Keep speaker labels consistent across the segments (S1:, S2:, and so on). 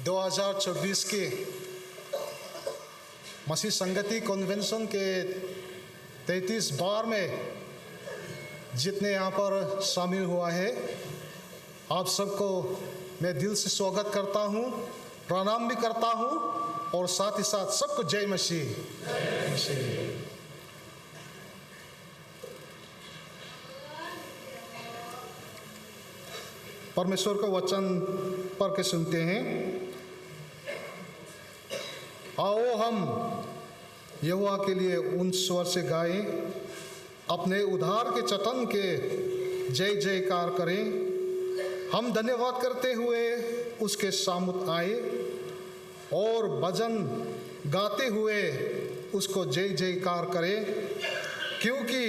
S1: 2024 के मसीह संगति कन्वेंशन के 33 बार में जितने यहाँ पर शामिल हुआ है, आप सबको मैं दिल से स्वागत करता हूँ, प्रणाम भी करता हूँ और साथ ही साथ सबको जय मसीह। परमेश्वर का वचन पढ़ के सुनते हैं। आओ हम यहोवा के लिए उन स्वर से गाएं, अपने उद्धार के चट्टान के जय जयकार करें। हम धन्यवाद करते हुए उसके सामने आए और भजन गाते हुए उसको जय जयकार करें, क्योंकि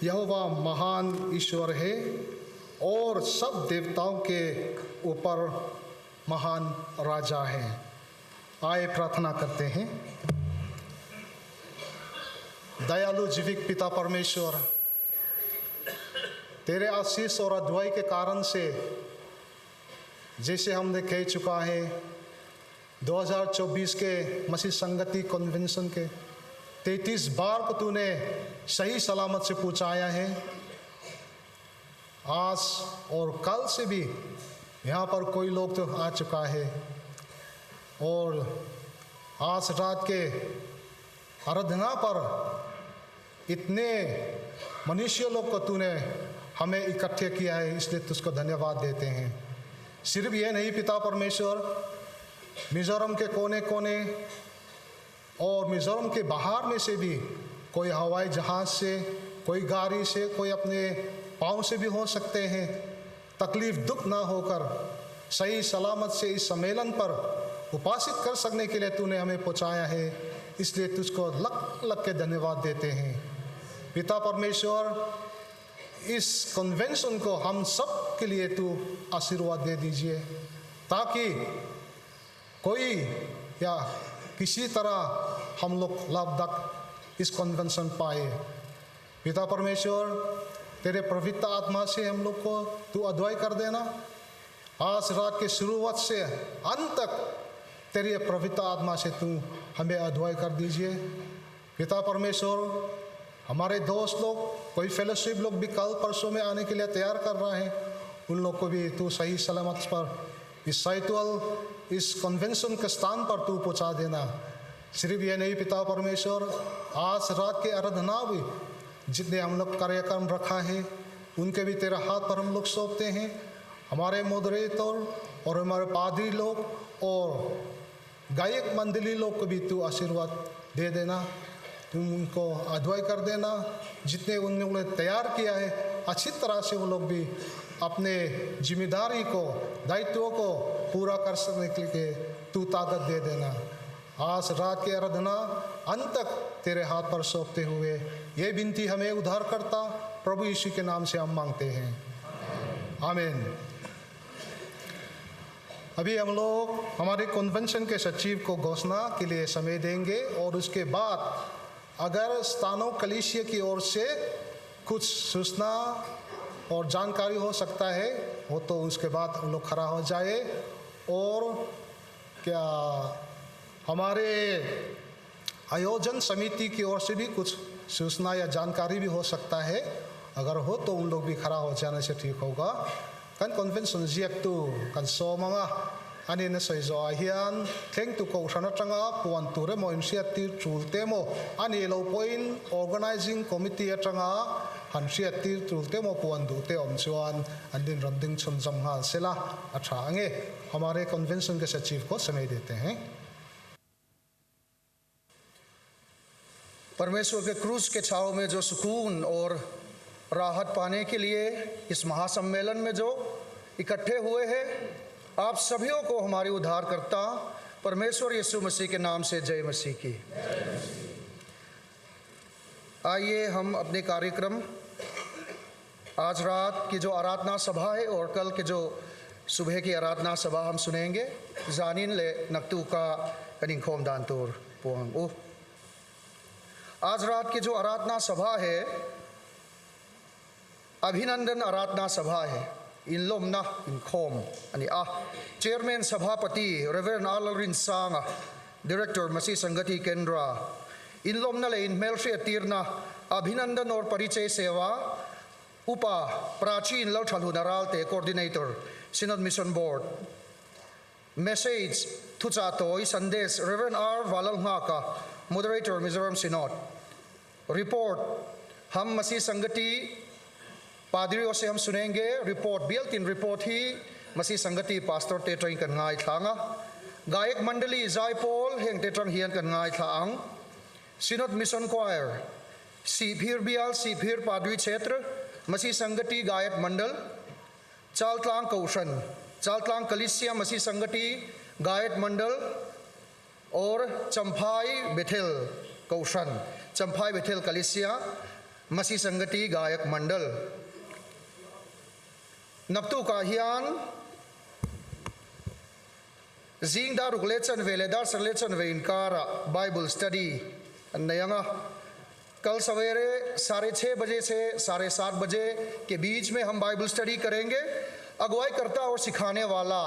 S1: यहोवा महान ईश्वर है और सब देवताओं के ऊपर महान राजा है। आए प्रार्थना करते हैं। दयालु जीवित पिता परमेश्वर, तेरे आशीष और अगुवाई के कारण से जैसे हमने कह चुका है, 2024 के मसीह संगति कन्वेंशन के 33 बार को तूने सही सलामत से पहुँचाया है। आज और कल से भी यहाँ पर कोई लोग तो आ चुका है और आज रात के आराधना पर इतने मनुष्य लोग को तूने हमें इकट्ठे किया है, इसलिए तुझको धन्यवाद देते हैं। सिर्फ ये नहीं पिता परमेश्वर, मिज़ोरम के कोने कोने और मिज़ोरम के बाहर में से भी कोई हवाई जहाज़ से, कोई गाड़ी से, कोई अपने पाँव से भी हो सकते हैं, तकलीफ दुख ना होकर सही सलामत से इस सम्मेलन पर उपस्थित कर सकने के लिए तूने हमें पहुँचाया है, इसलिए तुझको लग लग के धन्यवाद देते हैं। पिता परमेश्वर, इस कन्वेंशन को हम सब के लिए तू आशीर्वाद दे दीजिए, ताकि कोई या किसी तरह हम लोग लाभदायक इस कन्वेंशन पाए। पिता परमेश्वर, तेरे पवित्र आत्मा से हम लोग को तू अगुवाई कर देना। आज रात के शुरुआत से अंत तक तेरे पवित्र आत्मा से तू हमें अगुवाई कर दीजिए। पिता परमेश्वर, हमारे दोस्त लोग, कोई फेलोशिप लोग भी कल परसों में आने के लिए तैयार कर रहे हैं, उन लोग को भी तू सही सलामत पर इस साइटुअल इस कन्वेंशन के स्थान पर तू पहुँचा देना। सिर्फ ये नहीं पिता परमेश्वर, आज रात के आराधना भी जितने हम लोग कार्यक्रम रखा है उनके भी तेरे हाथ पर हम लोग सौंपते हैं। हमारे मॉडरेटर और हमारे पादरी लोग और गायक मंडली लोग को भी तू आशीर्वाद दे देना, तुम उनको अगुवाई कर देना। जितने उन लोगों ने तैयार किया है अच्छी तरह से वो लोग भी अपने जिम्मेदारी को, दायित्वों को पूरा कर सकने के लिए तू ताकत दे देना। आज रात की आराधना अंत तक तेरे हाथ पर सौंपते हुए ये विनती हमें उद्धारकर्ता प्रभु यीशु के नाम से हम मांगते हैं, आमीन। अभी हम लोग हमारे कन्वेंशन के सचिव को घोषणा के लिए समय देंगे और उसके बाद अगर स्थानों कलीसिया की ओर से कुछ सूचना और जानकारी हो सकता है वो तो उसके बाद हम लोग खड़ा हो जाए। और क्या हमारे आयोजन समिति की ओर से भी कुछ सूचना या जानकारी भी हो सकता है, अगर हो तो उन लोग भी खड़ा हो जाने से ठीक होगा। kan convention ziak tu kan so manga ani na soi zo hian thleng tu ko thana tanga puan tu re mo initiative chulte mo ani lo point organizing committee atanga han initiative chulte mo puan du te om chuan an din ram ding chun jam ha sela अच्छा आगे हमारे convention के सचिव को समय देते हैं।
S2: परमेश्वर के क्रूस के छाव में जो सुकून और राहत पाने के लिए इस महासम्मेलन में जो इकट्ठे हुए हैं, आप सभियों को हमारी उद्धारकर्ता परमेश्वर यीशु मसीह के नाम से जय मसीह की। आइए हम अपने कार्यक्रम आज रात की जो आराधना सभा है और कल के जो सुबह की आराधना सभा हम सुनेंगे। जानिन ले नक्तू का कनिंखोम दानतोर पोंग। आज रात की जो आराधना सभा है अभिनंदन आराधना सभा है। in lom na in khom ani a chairman sabhapati Reverend Alarin Sanga director Masi Sangati Kendra in lom na le in melshri atirna abhinandan और परिचय सेवा उपा प्राचीन लौथालु नरालते coordinator Synod Mission Board message thuchatoi sandesh Reverend R Valalngaka moderator Mizoram Synod report हम मसीह संगति पादरियों से हम सुनेंगे रिपोर्ट बिल्ट इन रिपोर्ट ही मसीह संगति पास्टर टेट्रंग कन्गाई थांगा गायक मंडली जायपोल हेंग टेट्रंग हियन कन्गाई थांग सिनोड मिशन क्वायर सीभीर बियाल सीभीर पादरी क्षेत्र मसीह संगति गायक मंडल चालतलांग कौशन चालतलांग कलिसिया मसीह संगति गायक मंडल और चंफाई बेथेल कौशन चंफाई बेथेल कलिसिया मसीह संगति गायक मंडल नक्तु का हियान जिंगदा रुकलेचन वेलेदार सरलेचन वे इनकारा बाइबल स्टडी नयंगा कल सवेरे 6:30 बजे से 7:30 बजे के बीच में हम बाइबल स्टडी करेंगे अगुवाई करता और सिखाने वाला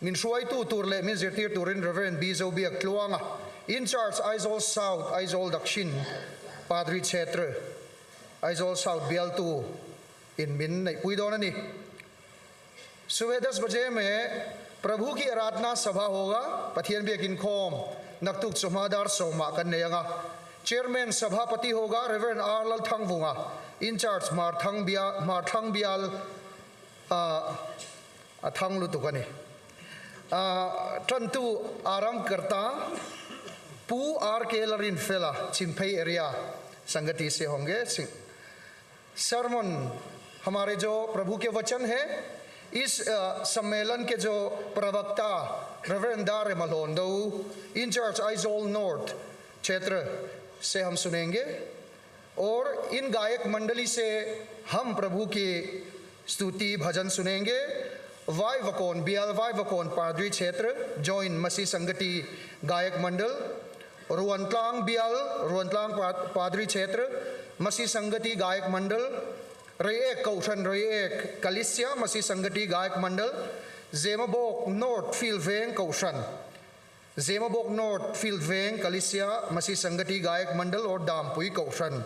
S2: मिनशुआई तू तुरले मिन जेटिर तुरिन रेवरेंड बीजो बी अक्लुआंगा in charge Aizawl south Aizawl दक्षिण पादरी क्षेत्र आइजोल साउथ बियल टू इन मिन पुईदोननी सुबह 10 बजे में प्रभु की आराधना सभा होगा पथियन बे किनखोम नक्तुक सुमादार सोमा कन्नेयंगा चेयरमैन सभापति होगा रेवरेंड आर ललथंगवुंगा इंचार्ज मारथंग बियाल अथंग लुतुकनी तंतु आरंभ करता पू आर के लरिन फेला चिंपई एरिया संगति से होंगे सरमन हमारे जो प्रभु के वचन है इस सम्मेलन के जो प्रवक्ता रेवरेंड दारे मलोंडो इंचार्ज आइजोल नॉर्थ क्षेत्र से हम सुनेंगे और इन गायक मंडली से हम प्रभु की स्तुति भजन सुनेंगे वाई वकोन बियाल वाई वकोन पादरी क्षेत्र जॉइन मसीह संगति गायक मंडल रुअनतलांग बियाल रुअनतलांग पादरी क्षेत्र मसीह संगति गायक मंडल रेएक कौशन रेएक कलिसिया मसीह संगति गायक मंडल जेमबोक नॉर्थ फील्डवेंग कौशन जेमबोक नॉर्थ फील्डवेंग कलिसिया मसीह संगति गायक मंडल और दामपुई कौशन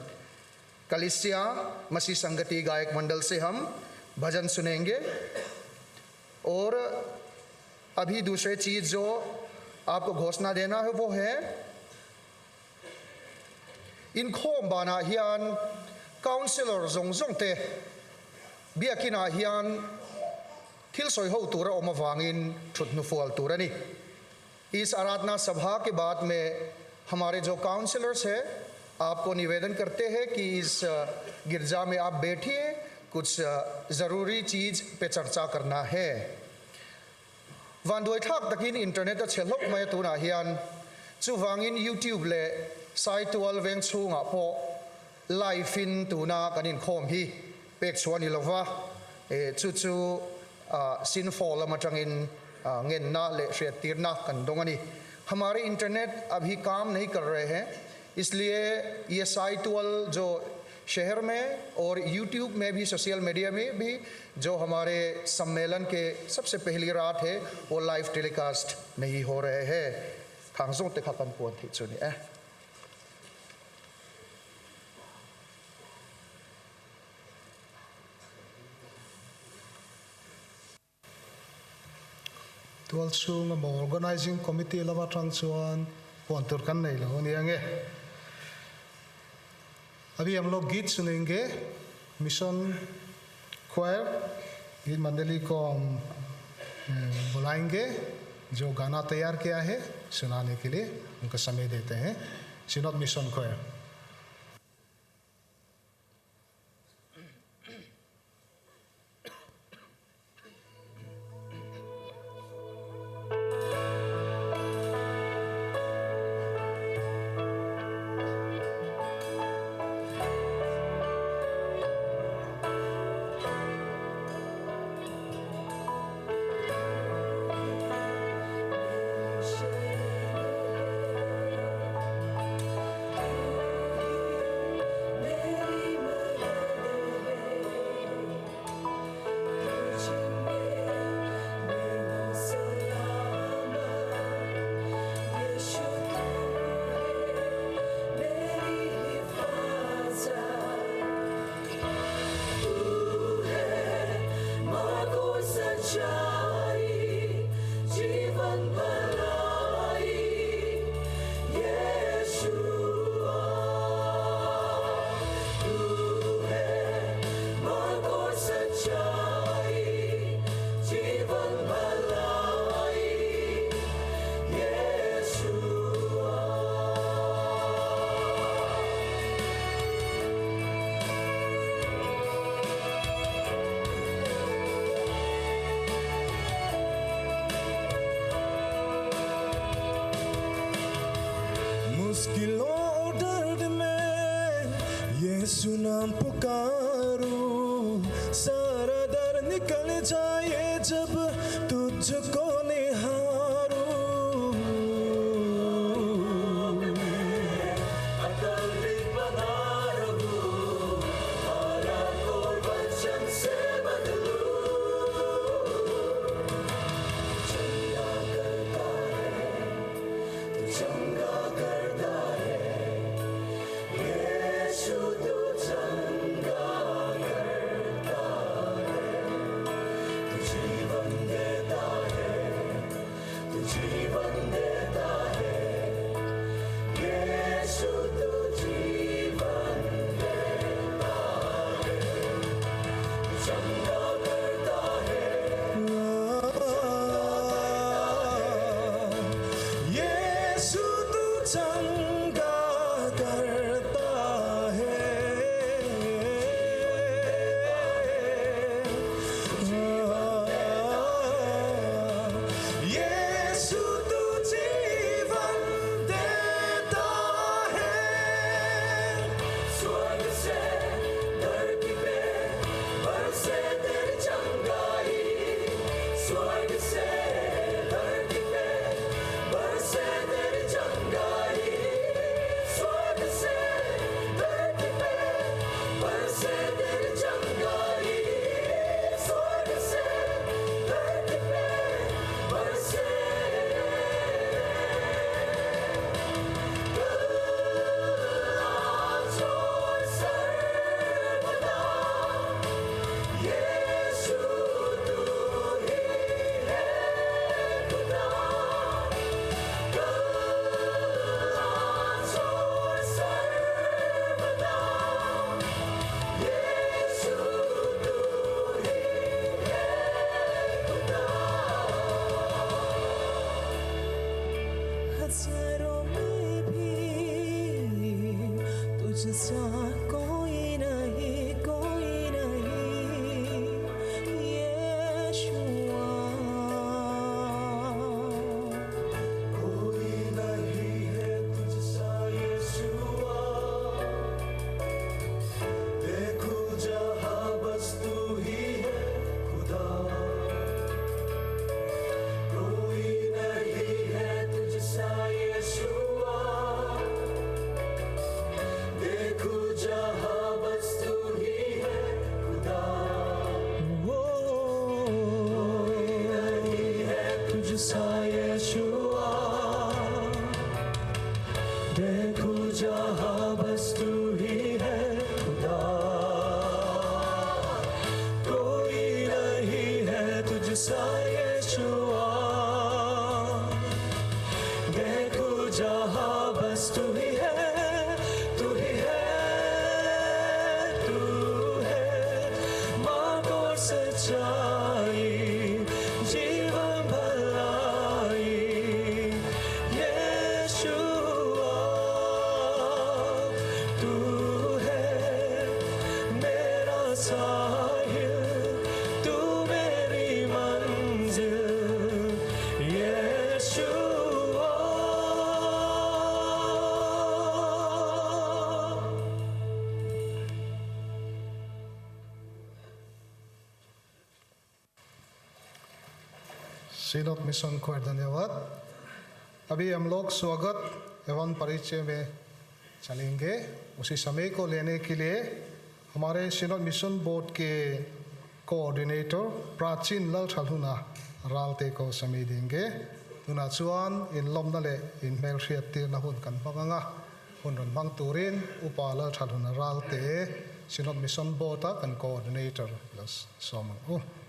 S2: कलिसिया मसीह संगति गायक मंडल से हम भजन सुनेंगे और अभी दूसरी चीज जो आपको घोषणा देना है वो है इन खोम बाना हियान काउंसिलर जोंगते बियाकिना हियान थिलसोई हो तुरा ओमवांगिन छुटनुफुल तुरनी इस आराधना सभा के बाद में हमारे जो काउंसिलर्स हैं आपको निवेदन करते हैं कि इस गिरजा में आप बैठिए कुछ ज़रूरी चीज़ पे चर्चा करना है वांदोई ठाक तकिन इंटरनेट छेलोक मैं तुना हियान चुवांगिन यूट्यूब ले साइट वाल वेंग छुंगा पो लाइव इन तुना कनिन खोम ही पेक छुआनी लवा चुचु सिनफॉल मचंगिन गेन्ना ले शेतिरना कंदोंगनी हमारे इंटरनेट अभी काम नहीं कर रहे हैं इसलिए ये साइट वाल जो शहर में और यूट्यूब में भी सोशल मीडिया में भी जो हमारे सम्मेलन के सबसे पहली रात है वो लाइव टेलीकास्ट नहीं हो रहे हैं खांसों ते खापन पोन थी सुनिए
S1: tual chung a organizing committee lama tang chuan pon tur kan nei lo niange अभी हम लोग गीत सुनेंगे मिशन क्वायर गीत मंडली को हम बुलाएंगे जो गाना तैयार किया है सुनाने के लिए उनको समय देते हैं सिनोड मिशन क्वायर
S3: Share नाम पुकारूं, सारा डर निकल जाए जब तुझको निहारूं। अकल भी बना रहूं, हालात और वचन से बदलूं। चंगा करता है, तू चंगा करता है, यीशु तू चंगा करता है। तू जीवन देता है, तू जीवन देता है, यीशु तू जीवन देता है। तू चंगा करता है, यीशु तू चंगा करता है। यीशु तू जीवन देता है। स्वर्ग से धरती पे बरसे तेरी चंगाई, स्वर्ग से धरती पे बरसे तेरी चंगाई, स्वर्ग से धरती पे बरसे तेरी चंगाई, स्वर्ग से धरती पे बरसे। आज और सर्वदा यीशु तू ही है खुदा। आज और सर्वदा यीशु तू ही है खुदा। हजारों में भी तुझसा कोई नहीं, कोई नहीं, यीशुआ। कोई नहीं है तुझसा यीशुआ, देखो जहाँ बस तू ही है खुदा। कोई नहीं है तुझसा यीशुआ, देखो जहाँ बस तू ही है खुदा। कोई नहीं है तुझसा यीशुआ, देखो जहाँ बस तू ही है खुदा। कोई नहीं है तुझसा यीशुआ, देखो जहाँ बस तू ही है, तू ही है, तू है मार्ग और सच्चाई, जीवन भलाई, यीशुआ। तू है मेरा साहिल, तू मेरी मंजिल, यीशुआ।
S1: सिनोड मिशन को धन्यवाद। अभी हम लोग स्वागत एवं परिचय में चलेंगे। उसी समय को लेने के लिए हमारे सिनोड मिशन बोर्ड के कोऑर्डिनेटर प्राचीन लल छलहुना रालते को समय देंगे। तुना चुआन इन लमनले इन मेलशियत तीर नहुन कन बगंगा हुनरन मंग तुरिन उपाल छलहुना रालते सिनोड मिशन बोर्ड कन कोऑर्डिनेटर लस सोमंग।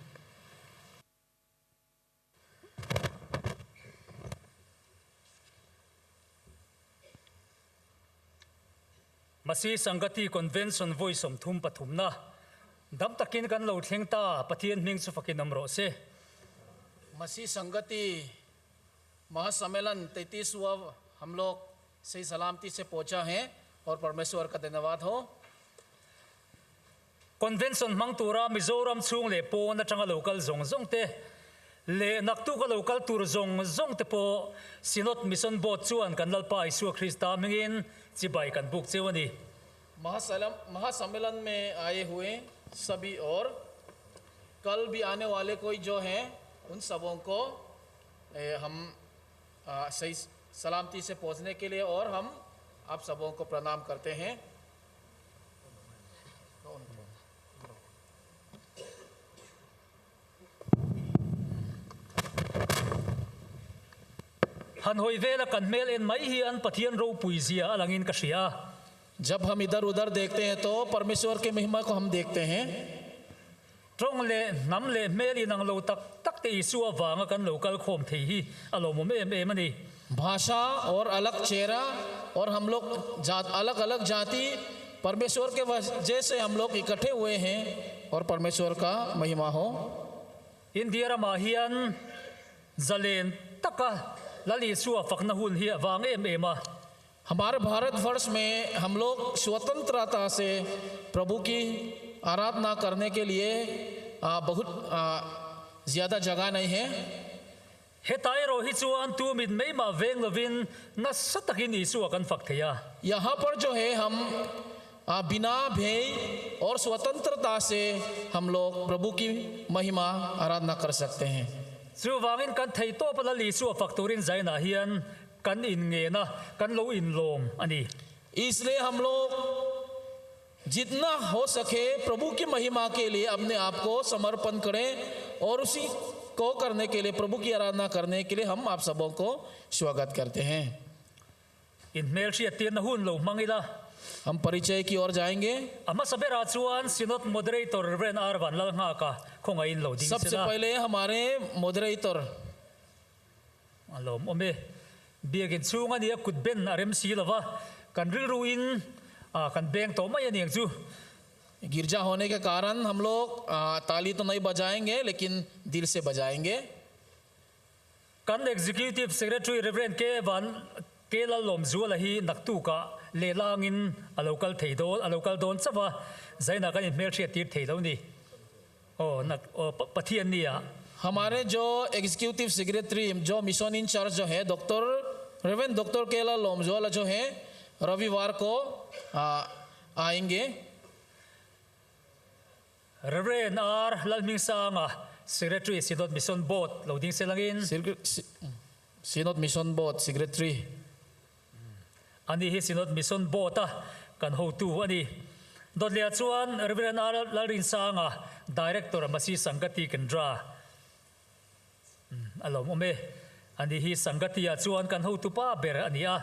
S4: मसी संगति convention voice om thum pathumna dam takin kan lo thlengta pathian ming chu fakin amro se
S5: मसीह संगति महासम्मेलन 33वां हम लोग सही सलामती से पहुंचा है और परमेश्वर का धन्यवाद हो।
S4: convention mang tura mizoram chung le po na changa local zong zong te le naktu ka local tur zong zong te po sinot mission board chuan kan lalpa isu krista mingin chibai kan buk chewani
S5: महासम्मेलन में आए हुए सभी और कल भी आने वाले कोई जो हैं उन सबों को हम सही सलामती से पहुंचने के लिए और हम आप सबों को प्रणाम करते हैं।
S4: han hoi vela kan mel en mai hi an pathian ro puizia alangin ka hria
S5: जब हम इधर उधर देखते हैं तो परमेश्वर की महिमा को हम देखते हैं।
S4: trong le nam le meli nang lo tak tak te isu awanga kan local khom thei hi alomo me me mani
S5: भाषा और अलग चेहरा और हम लोग अलग अलग जाति परमेश्वर के वजह से हम लोग इकट्ठे हुए हैं और परमेश्वर का महिमा हो।
S4: india ra ma hian zalen taka lali su fakna hun hi awang em ema
S5: हमारे भारतवर्ष में हम लोग स्वतंत्रता से प्रभु की आराधना करने के लिए बहुत ज़्यादा जगह नहीं है।
S4: hetai ro hi chuan tu mit mei ma veng lovin na satakin isu kan fak theya
S5: यहाँ पर जो है हम बिना भय और स्वतंत्रता से हम लोग प्रभु की महिमा आराधना कर सकते हैं।
S4: chu wangin kan thei to pala li su faktorin zaina hian kan in nge na kan lo in lom ani
S5: इसलिए हम लोग जितना हो सके प्रभु की महिमा के लिए अपने आप को समर्पण करें और उसी को करने के लिए प्रभु की आराधना करने के लिए हम आप सबों को स्वागत करते हैं।
S4: in mel shi atin na hun lo mangila
S5: हम परिचय की ओर जाएंगे।
S4: ama sabera chuan synod moderator reverend arvan la nga ka khonga in lo ding
S5: सबसे
S4: sela
S5: पहले हमारे moderator
S4: alom ome biagin chunga ni akut ben arem si lova kan ril ruin kan beng to mai ani chu
S5: गिरजा होने के कारण हम लोग ताली तो नहीं बजाएंगे लेकिन दिल से बजाएंगे।
S4: kan executive secretary reverend ke van ke la lom zu la hi naktu ka le langin a local theidol a local don chawa zaina kan in mel shi tir theidol ni o nak o pathian ni a
S5: हमारे जो executive secretary जो mission in charge जो है doctor रेवेंड doctor केला लोमजोला जो है रविवार को आएंगे।
S4: reverend r lalming sanga secretary synod mission board loading selangin
S5: सिनोड mission board secretary
S4: ani hi synod mission board a kan ho tu ani dodlia chuan reverend r lalrin sanga director masi sangati kendra alom ome ani hi sangati a chuan kan ho tu pa ber ani a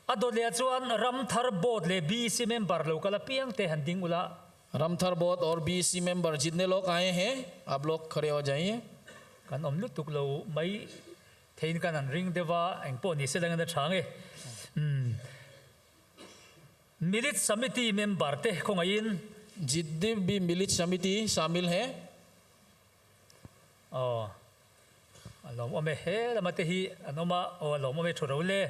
S4: adodlia chuan ramthar board le bc member local piang te handing ula
S5: Ramthar board और BC member जितने लोग आए हैं आप लोग खड़े हो जाइए।
S4: kan om lutuk lo mai thein kan an ring dewa engpo ni selang na change मिलित समिति मेंबर ते खोंगाइन
S5: जितने भी मिलित समिति शामिल हैं
S4: alom ome he lamate hi anoma alom ome thurole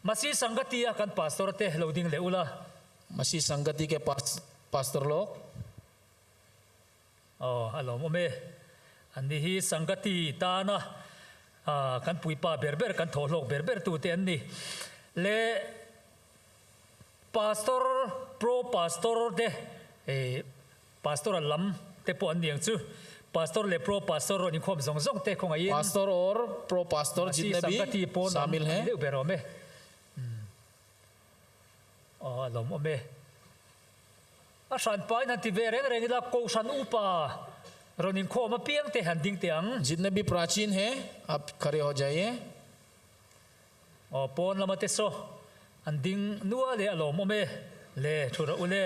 S4: masi sangati kan pastor te loading le ula
S5: मसीह संगति के पास्टर लोग
S4: alom ome ani hi sangati ta na kan puipa berber kan tholok berber tu te ani le pastor pro pastor de pastor alam te po ani ang chu pastor le pro pastor ro ni khom zong zong te khonga yin
S5: pastor और pro pastor जितने भी शामिल हैं
S4: le berome alom ome asan pai na ti vereng reng la ko san upa ronin khoma piang te handing te ang
S5: जितने भी प्राचीन हैं आप खड़े हो जाइए।
S4: pon lamate so anding nuwa le alom ome le thura ule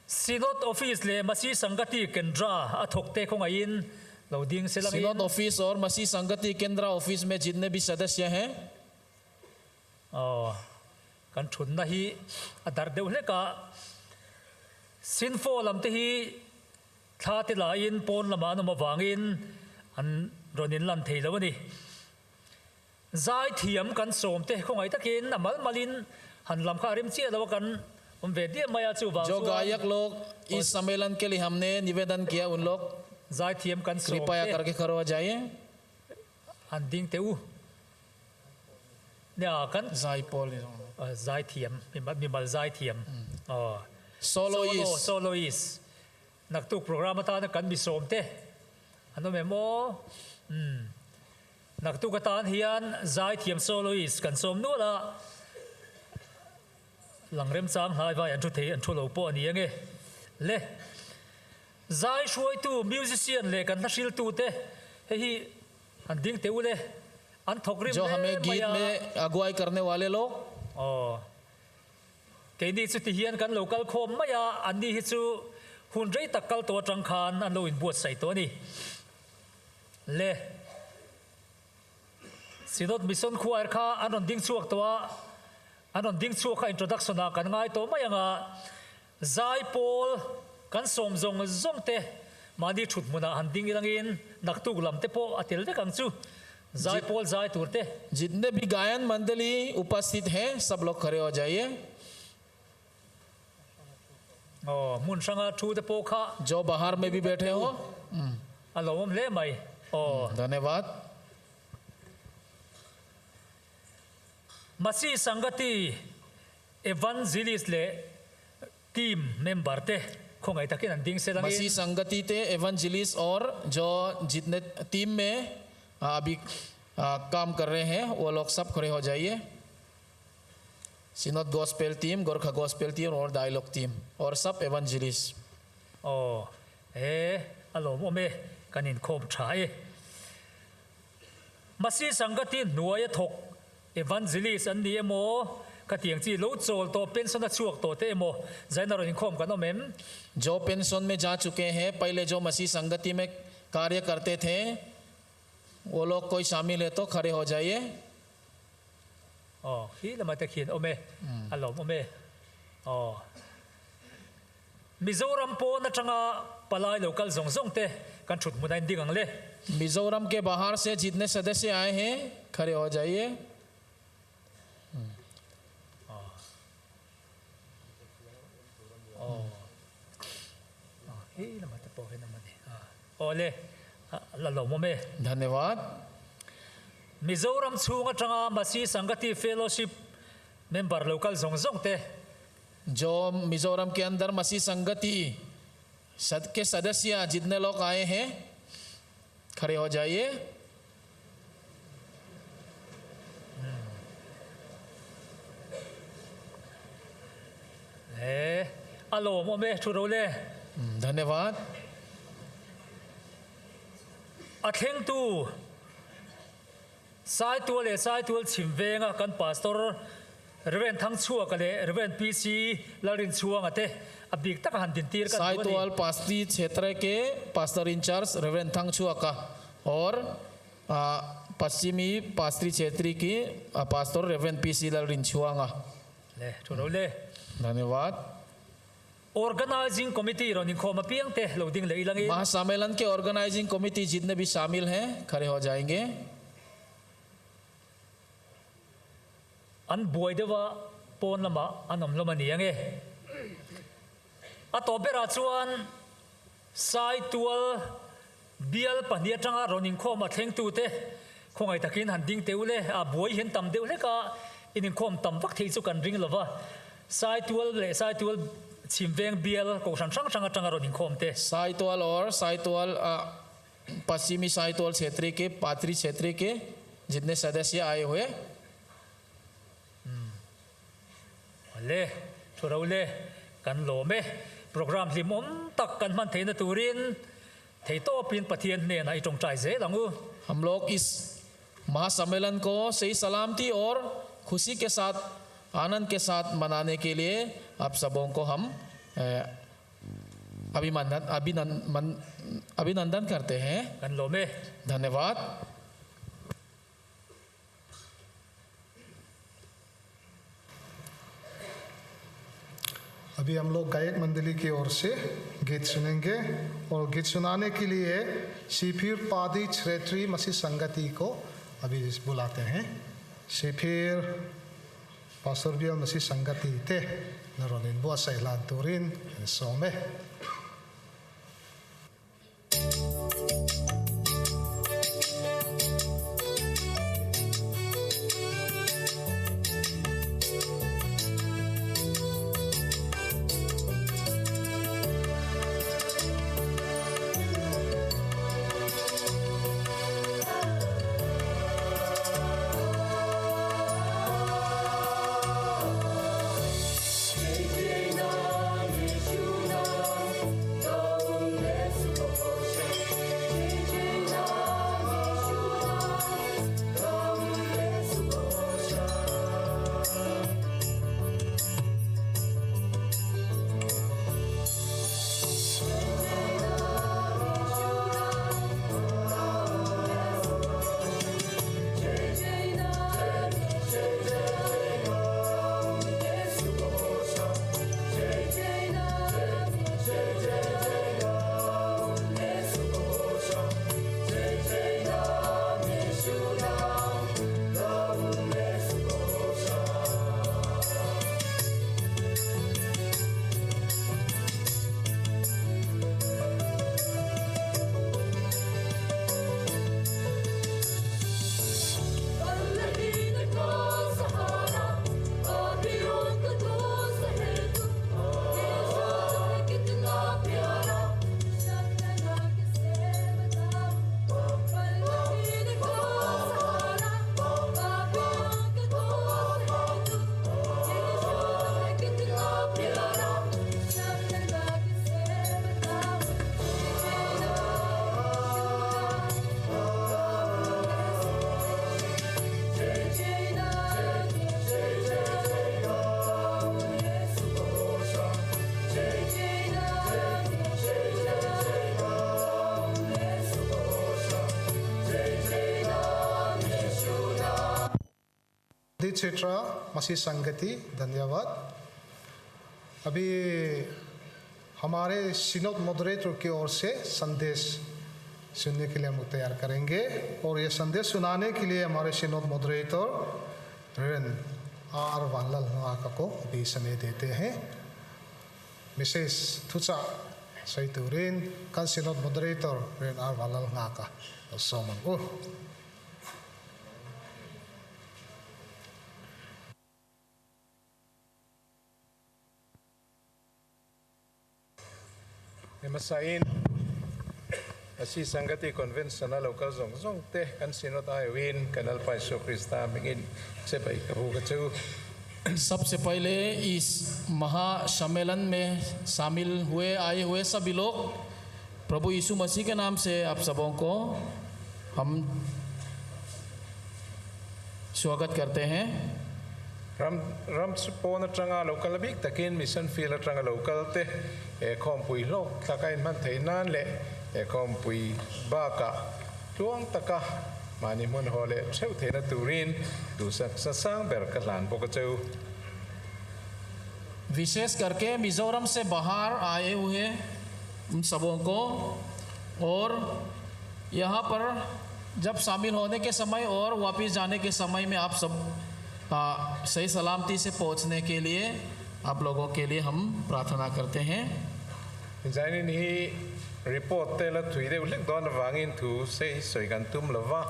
S4: synod office le masi sangati kendra athok te khonga in loading selang
S5: सिनोड office और मसीह संगति केंद्र ऑफिस में जितने भी सदस्य हैं
S4: kan thun na hi adar deuh le ka sinfo lam te hi tha te la in pon lama no ma wangin an ronin lan thei lo ni zai thiam kan som te khongai takin amal malin han lam kha rim chi lo kan ve dia maya chu wa
S5: जो गायक लोग इस सम्मेलन के लिए हमने निवेदन किया उन लोग
S4: zai thiam kan som
S5: कृपया करके खड़े हो जाइए।
S4: an ding te u เนี่ยกัน
S5: Zai Paul ni.
S4: ไซเทียมมีมาไซเทียมอ๋อ
S5: Soloist.
S4: soloist นักตุกโปรแกรมตานักกันมีสมเตอันนั้นแม่โมนักตุกตาเฮียนไซเทียม soloist กันสมนู้นละหลังเริ่มสร้างหายไปอันทุเทอันทุโลปอันนี้ไงเล่ไซช่วยตู้มิวสิเซียนเล่กันนักศิลป์ตู้เตเฮ้ยอันดิ้งเตวเล่อันทกริม
S5: जो हमें गीत में अगुवाई करने वाले लोग
S4: อ๋อเกนี่สุดที่เฮียนกันโลกัลคมไม่ยาอันนี้ฮิซูหุ่นไรตะกัลตัวจังคานอันโลอินบวชใส่ตัวนี้เล่สินดมิสนควายข้าอันนั้นดิ้งชัวตัวอันนั้นดิ้งชัวข้าอินโทรดักชั่นกันง่ายตัวไม่ยังอ่ะไซโพลกันสมจงเตมาดีชุดมุนาอันดิ้งอีหลังอินนักตุกลำเตโปอัติลเตกังจูไซโพลไซตูเต
S5: जितने भी गायन मंडली उपस्थित हैं सब लोग खड़े हो जाइए
S4: อ๋อมุนสังอาชูเตโปข้า
S5: जो बाहर में भी बैठे हो
S4: อารมณ์เล่ไหมอ๋อ
S5: धन्यवाद
S4: มาซีสังกัติเอวันซิลิสเล่ทีมเมมเบอร์เต้คงไอ้ตะกี้นั่นดิ้งเสดัง
S5: मसीह संगति थे एवेंजलिस्ट और जो जितने टीम में अभी काम कर रहे हैं वो लोग सब खड़े हो जाइए synod gospel team Gorkha gospel team और डायलॉग टीम और सब एवेंजलिस्ट
S4: อ๋ออารมณ์โอเมกันอินโคมฉายมาซีสังกัติหน่วยถกเอวันซิลิสอันนี้โมกติยังจีรู้โจลตัวเป็นสนับสนุนตัวเตโมใจนรนิคมกันโอเมม
S5: जो पेंशन में जा चुके हैं पहले जो मसीह संगति में कार्य करते थे वो लोग कोई शामिल है तो खड़े हो जाइए
S4: อ๋อที่เรามาตะเขียนโอเมอารมณ์โอเมอ๋อมิโซรัมโปนัจังอาปลายโลกัลซงเตกันฉุดมุนัยดิ้งอังเล่
S5: मिजोरम के बाहर से जितने सदस्य आए हैं खड़े हो जाइए
S4: เฮ้ยเรามาตะโปให้น้ำมันนี่โอเล่ละหลงโมเม
S5: धन्यवाद
S4: มิโซรัมชูงจังอามาซีสังกัติเฟโลชิพเมมเบอร์โลกัลซงเต
S5: जो मिजोरम के अंदर मसीह संगति के सदस्य जितने लोग आए हैं खड़े हो जाइए
S4: อารมณ์โมเมชูโรเล่
S5: धन्यवाद
S4: อาเทงตูสายตัวเล่สายตัวชิมเวงกันพาสตอร์เรเวนทั้งชั่วกันเลยเรเวนพีซีลารินชัวงเตอบิกตักหันดินตีร์กัน
S5: साइतवाल पास्ती क्षेत्र के पास्टर इंचार्ज रेवरेंड थंगचुआ का और पश्चिमी पास्त्री क्षेत्र की पास्टर रेवरेंड पीसी लरिंचुआंगा
S4: เล่ชูโรเล่
S5: धन्यवाद
S4: organizing committee เรานิ่งคอมาเพียงเตะเราดิ้งเลยลังอี
S5: महासम्मेलन के ऑर्गेनाइजिंग कमेटी जितने भी शामिल हैं खड़े हो जाएंगे
S4: อันบวยเดว่าปนละมาอันนมละมันยังไงต่อไปราชวันสายตัวเบียลปนีจังเรานิ่งคอมาเทงตูเตคงไอ้ตะกินหันดิ้งเตวเลยบวยเห็นต่ำเตวเลยก็อินิงคอมต่ำวักที่สุกันริงละว่าสายตัวเลยสายตัวชิมเวงเบียลก็ช่างจังเรานิ่งคอมเต
S5: साइतवाल और साइतवाल पश्चिमी साइतवाल क्षेत्र के पात्री क्षेत्र के जितने सदस्य आए हुए
S4: เล่ชัวเราเล่กันโหลเมโปรแกรมที่มันตักกันมันเทนตูรินเทโตปีนปะเทียนเนี่ยนะไอจงใจเสียหลัง
S5: हम लोग इस महासम्मेलन को सही सलामती और खुशी के साथ आनंद के साथ मनाने के लिए आप सबों को हम अभिनंदन करते हैं
S4: กันโหลเม
S5: धन्यवाद
S1: अभी हम लोग गायक मंडली की ओर से गीत सुनेंगे और गीत सुनाने के लिए शिफिर पादी क्षेत्रीय मसीह संगति को अभी बुलाते हैं शिफिर पासुरबियल मसीह संगति ते नरोनिन बुआ सैलान तुरिन सोमे क्षेत्र मसीह संगति धन्यवाद। अभी हमारे सिनोड मॉडरेटर की ओर से संदेश सुनने के लिए हम तैयार करेंगे और ये संदेश सुनाने के लिए हमारे सिनोड मॉडरेटर रेन आर वानलाल नोआका को अभी समय देते हैं। मिसेस थुचा सैतुरेन कल सिनोड moderator rain are Vanlal नोआका Soman को
S6: Masain asi sanggati konvensional local zong te kan sinot ai win kanal pai so krista mingin se pai kabu kachu
S5: सबसे पहले इस महासम्मेलन में शामिल हुए आए हुए सभी लोग प्रभु यीशु मसीह के नाम से आप सबों को हम स्वागत करते हैं।
S6: ram supona tranga local bik takin mission field tranga local te e khom pui lok takai man theinan le e khom pui baka tuang taka mani mon hole cheu theina turin du sak sang ber kalan bokacheu
S5: विशेष करके मिजोरम से बाहर आए हुए उन सबों को और यहाँ पर जब शामिल होने के समय और वापस जाने के समय में आप सब सही सलामती से पहुंचने के लिए आप लोगों के लिए हम प्रार्थना करते हैं।
S6: जाइन ही रिपोर्ट तेला थुइदे उलेक दोन वांगिन थु से सोइगन तुम लवा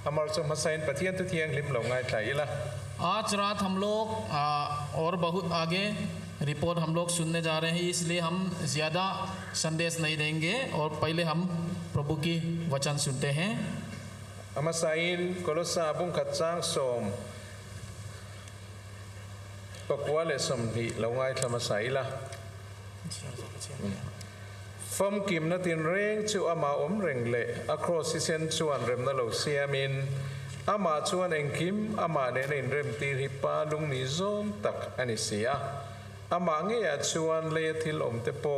S6: हमार जो मसाइन पथियन तुथियन लिम लोंगाई थाइला
S5: आज रात हम लोग और बहुत आगे रिपोर्ट हम लोग सुनने जा रहे हैं, इसलिए हम ज़्यादा संदेश नहीं देंगे और पहले हम प्रभु की वचन सुनते हैं।
S6: मसाइन कोलोसा बुंग खचांग सोम पकवाले समधी लोंगाई थमसाइला फम किम न तिन रेंग चु अमा रेंगले अक्रोसिसन चुअन रेम न लो सियामिन अमा चुअन एंकिम अमा ने इन रेम तीर हिपा लुंग निजोम तक अनिसिया अमा गे या चुअन ले थिल ओमते पो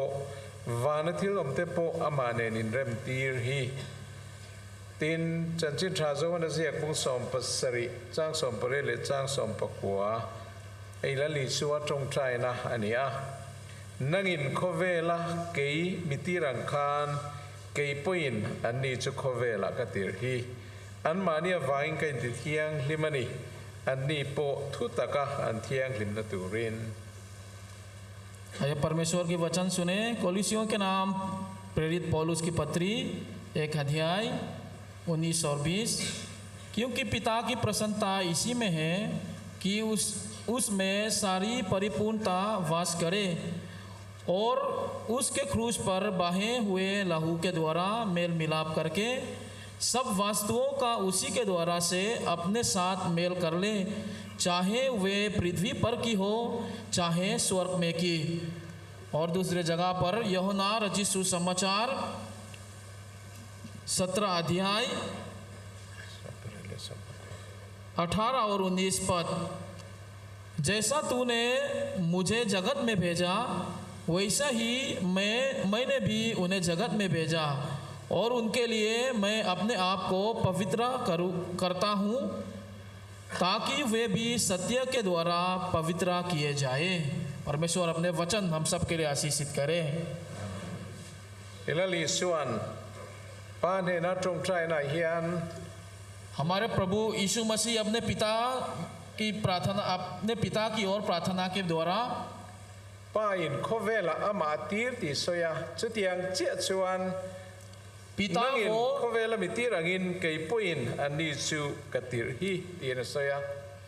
S6: वान थिल ओमते पो अमा ने इन रेम तीर ही तीन चंचिन ट्राजो वन से एक पुंग सोम पसरी चांग सोम परे ले चांग सोम पकुआ ऐला लिसुआ ट्रोंग चाइना अनिया नंगिन खोवेला कई मितिरंग खान कई पोइन अन्नी चु खोवेला कतिर ही अनमानिया वाइन कई तिथियांग लिमनी अन्नी पो थुतका अंथियांग लिमना तुरिन।
S5: आइए परमेश्वर के वचन सुने। कोलिसियों के नाम प्रेरित पौलुस की पत्री 1 अध्याय 19 और 20। क्योंकि पिता की प्रसन्नता इसी में है कि उसमें सारी परिपूर्णता वास करे और उसके क्रूस पर बहे हुए लहू के द्वारा मेल मिलाप करके सब वस्तुओं का उसी के द्वारा से अपने साथ मेल कर ले, चाहे वे पृथ्वी पर की हो चाहे स्वर्ग में की। और दूसरे जगह पर यूहन्ना रचित सुसमाचार 17 अध्याय 18 और 19 पद। जैसा तूने मुझे जगत में भेजा वैसा ही मैंने भी उन्हें जगत में भेजा और उनके लिए मैं अपने आप को पवित्र करता हूँ ताकि वे भी सत्य के द्वारा पवित्र किए जाए। परमेश्वर अपने वचन हम सब के लिए आशीषित करे। हमारे प्रभु यीशु मसीह अपने पिता की ओर प्रार्थना के द्वारा
S6: पाइन खोवेला अमा तीर ती सोया चुतियांग चियचुआन
S5: पिता
S6: को खोवेला मितिरंगिन कई पोइन अन्नी चु कतिर ही तीन सोया।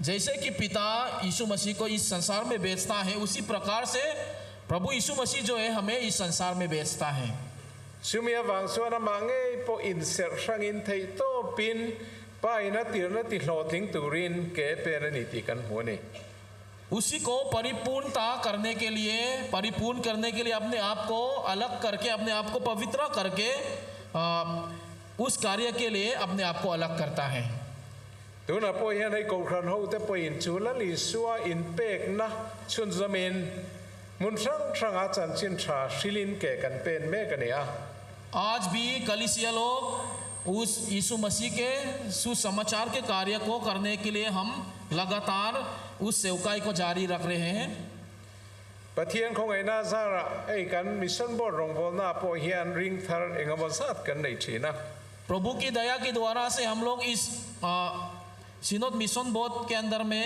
S5: जैसे कि पिता यीशु मसीह को इस संसार में भेजता है उसी प्रकार से प्रभु यीशु मसीह जो है हमें इस संसार में भेजता है।
S6: सुमिया वांगसुआना मांगे पो इंसर संगिन थे तो पिन पाइना तीरना तिलोथिंग तुरिन के पेन नीति कन होने
S5: उसी को परिपूर्ण करने के लिए अपने आप को अलग करके अपने आप को पवित्र करके उस कार्य के लिए अपने आप को अलग करता है।
S6: तू ना पो ये नहीं कोखरन हो ते पो इन चूला लिसुआ इन पेक ना चुन जमीन मुंशंग शंगा चंचिन छा शिलिन के कन पेन में कनिया।
S5: आज भी कलीसिया लोग उस यीशु मसीह के सुसमाचार के कार्य को करने के लिए हम लगातार उस सेवकाई को जारी रख रहे हैं
S6: ประเทียนของไอ้นาซาระไอ้กันมิชชั่นบอร์ดรงบอลนาโปเฮียนริงทาร์เองบอลซาดกันในทีนะ
S5: प्रभु की दया के द्वारा से हम लोग इस सिनोद मिशन बोर्ड के अंदर में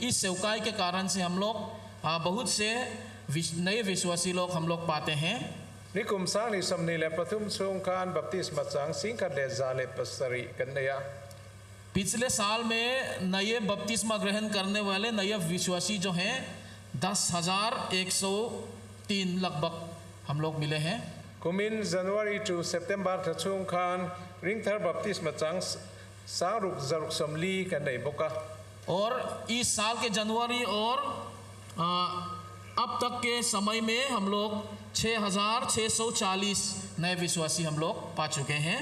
S5: इस सेवकाई के कारण से हम लोग बहुत से नए विश्वासी लोग हम लोग पाते हैं
S6: นี่กลุ่มสร้างนิสมนีและประทุมชงการบัพติศมาจังสิงคัดเลซาเลปัสริกันเนี่ย
S5: पिछले साल में नए बपतिस्मा ग्रहण करने वाले नए विश्वासी जो हैं 10,103 लगभग हम लोग मिले हैं
S6: กุมินจันวารีจูเซปเทมบาร์ทชงการริงทาร์บัพติศมาจังสารุกจารุกสมลีกันในบกะ
S5: और इस साल के जनवरी और अब तक के समय में हम लोग 6,640 नए विश्वासी हम लोग पा चुके हैं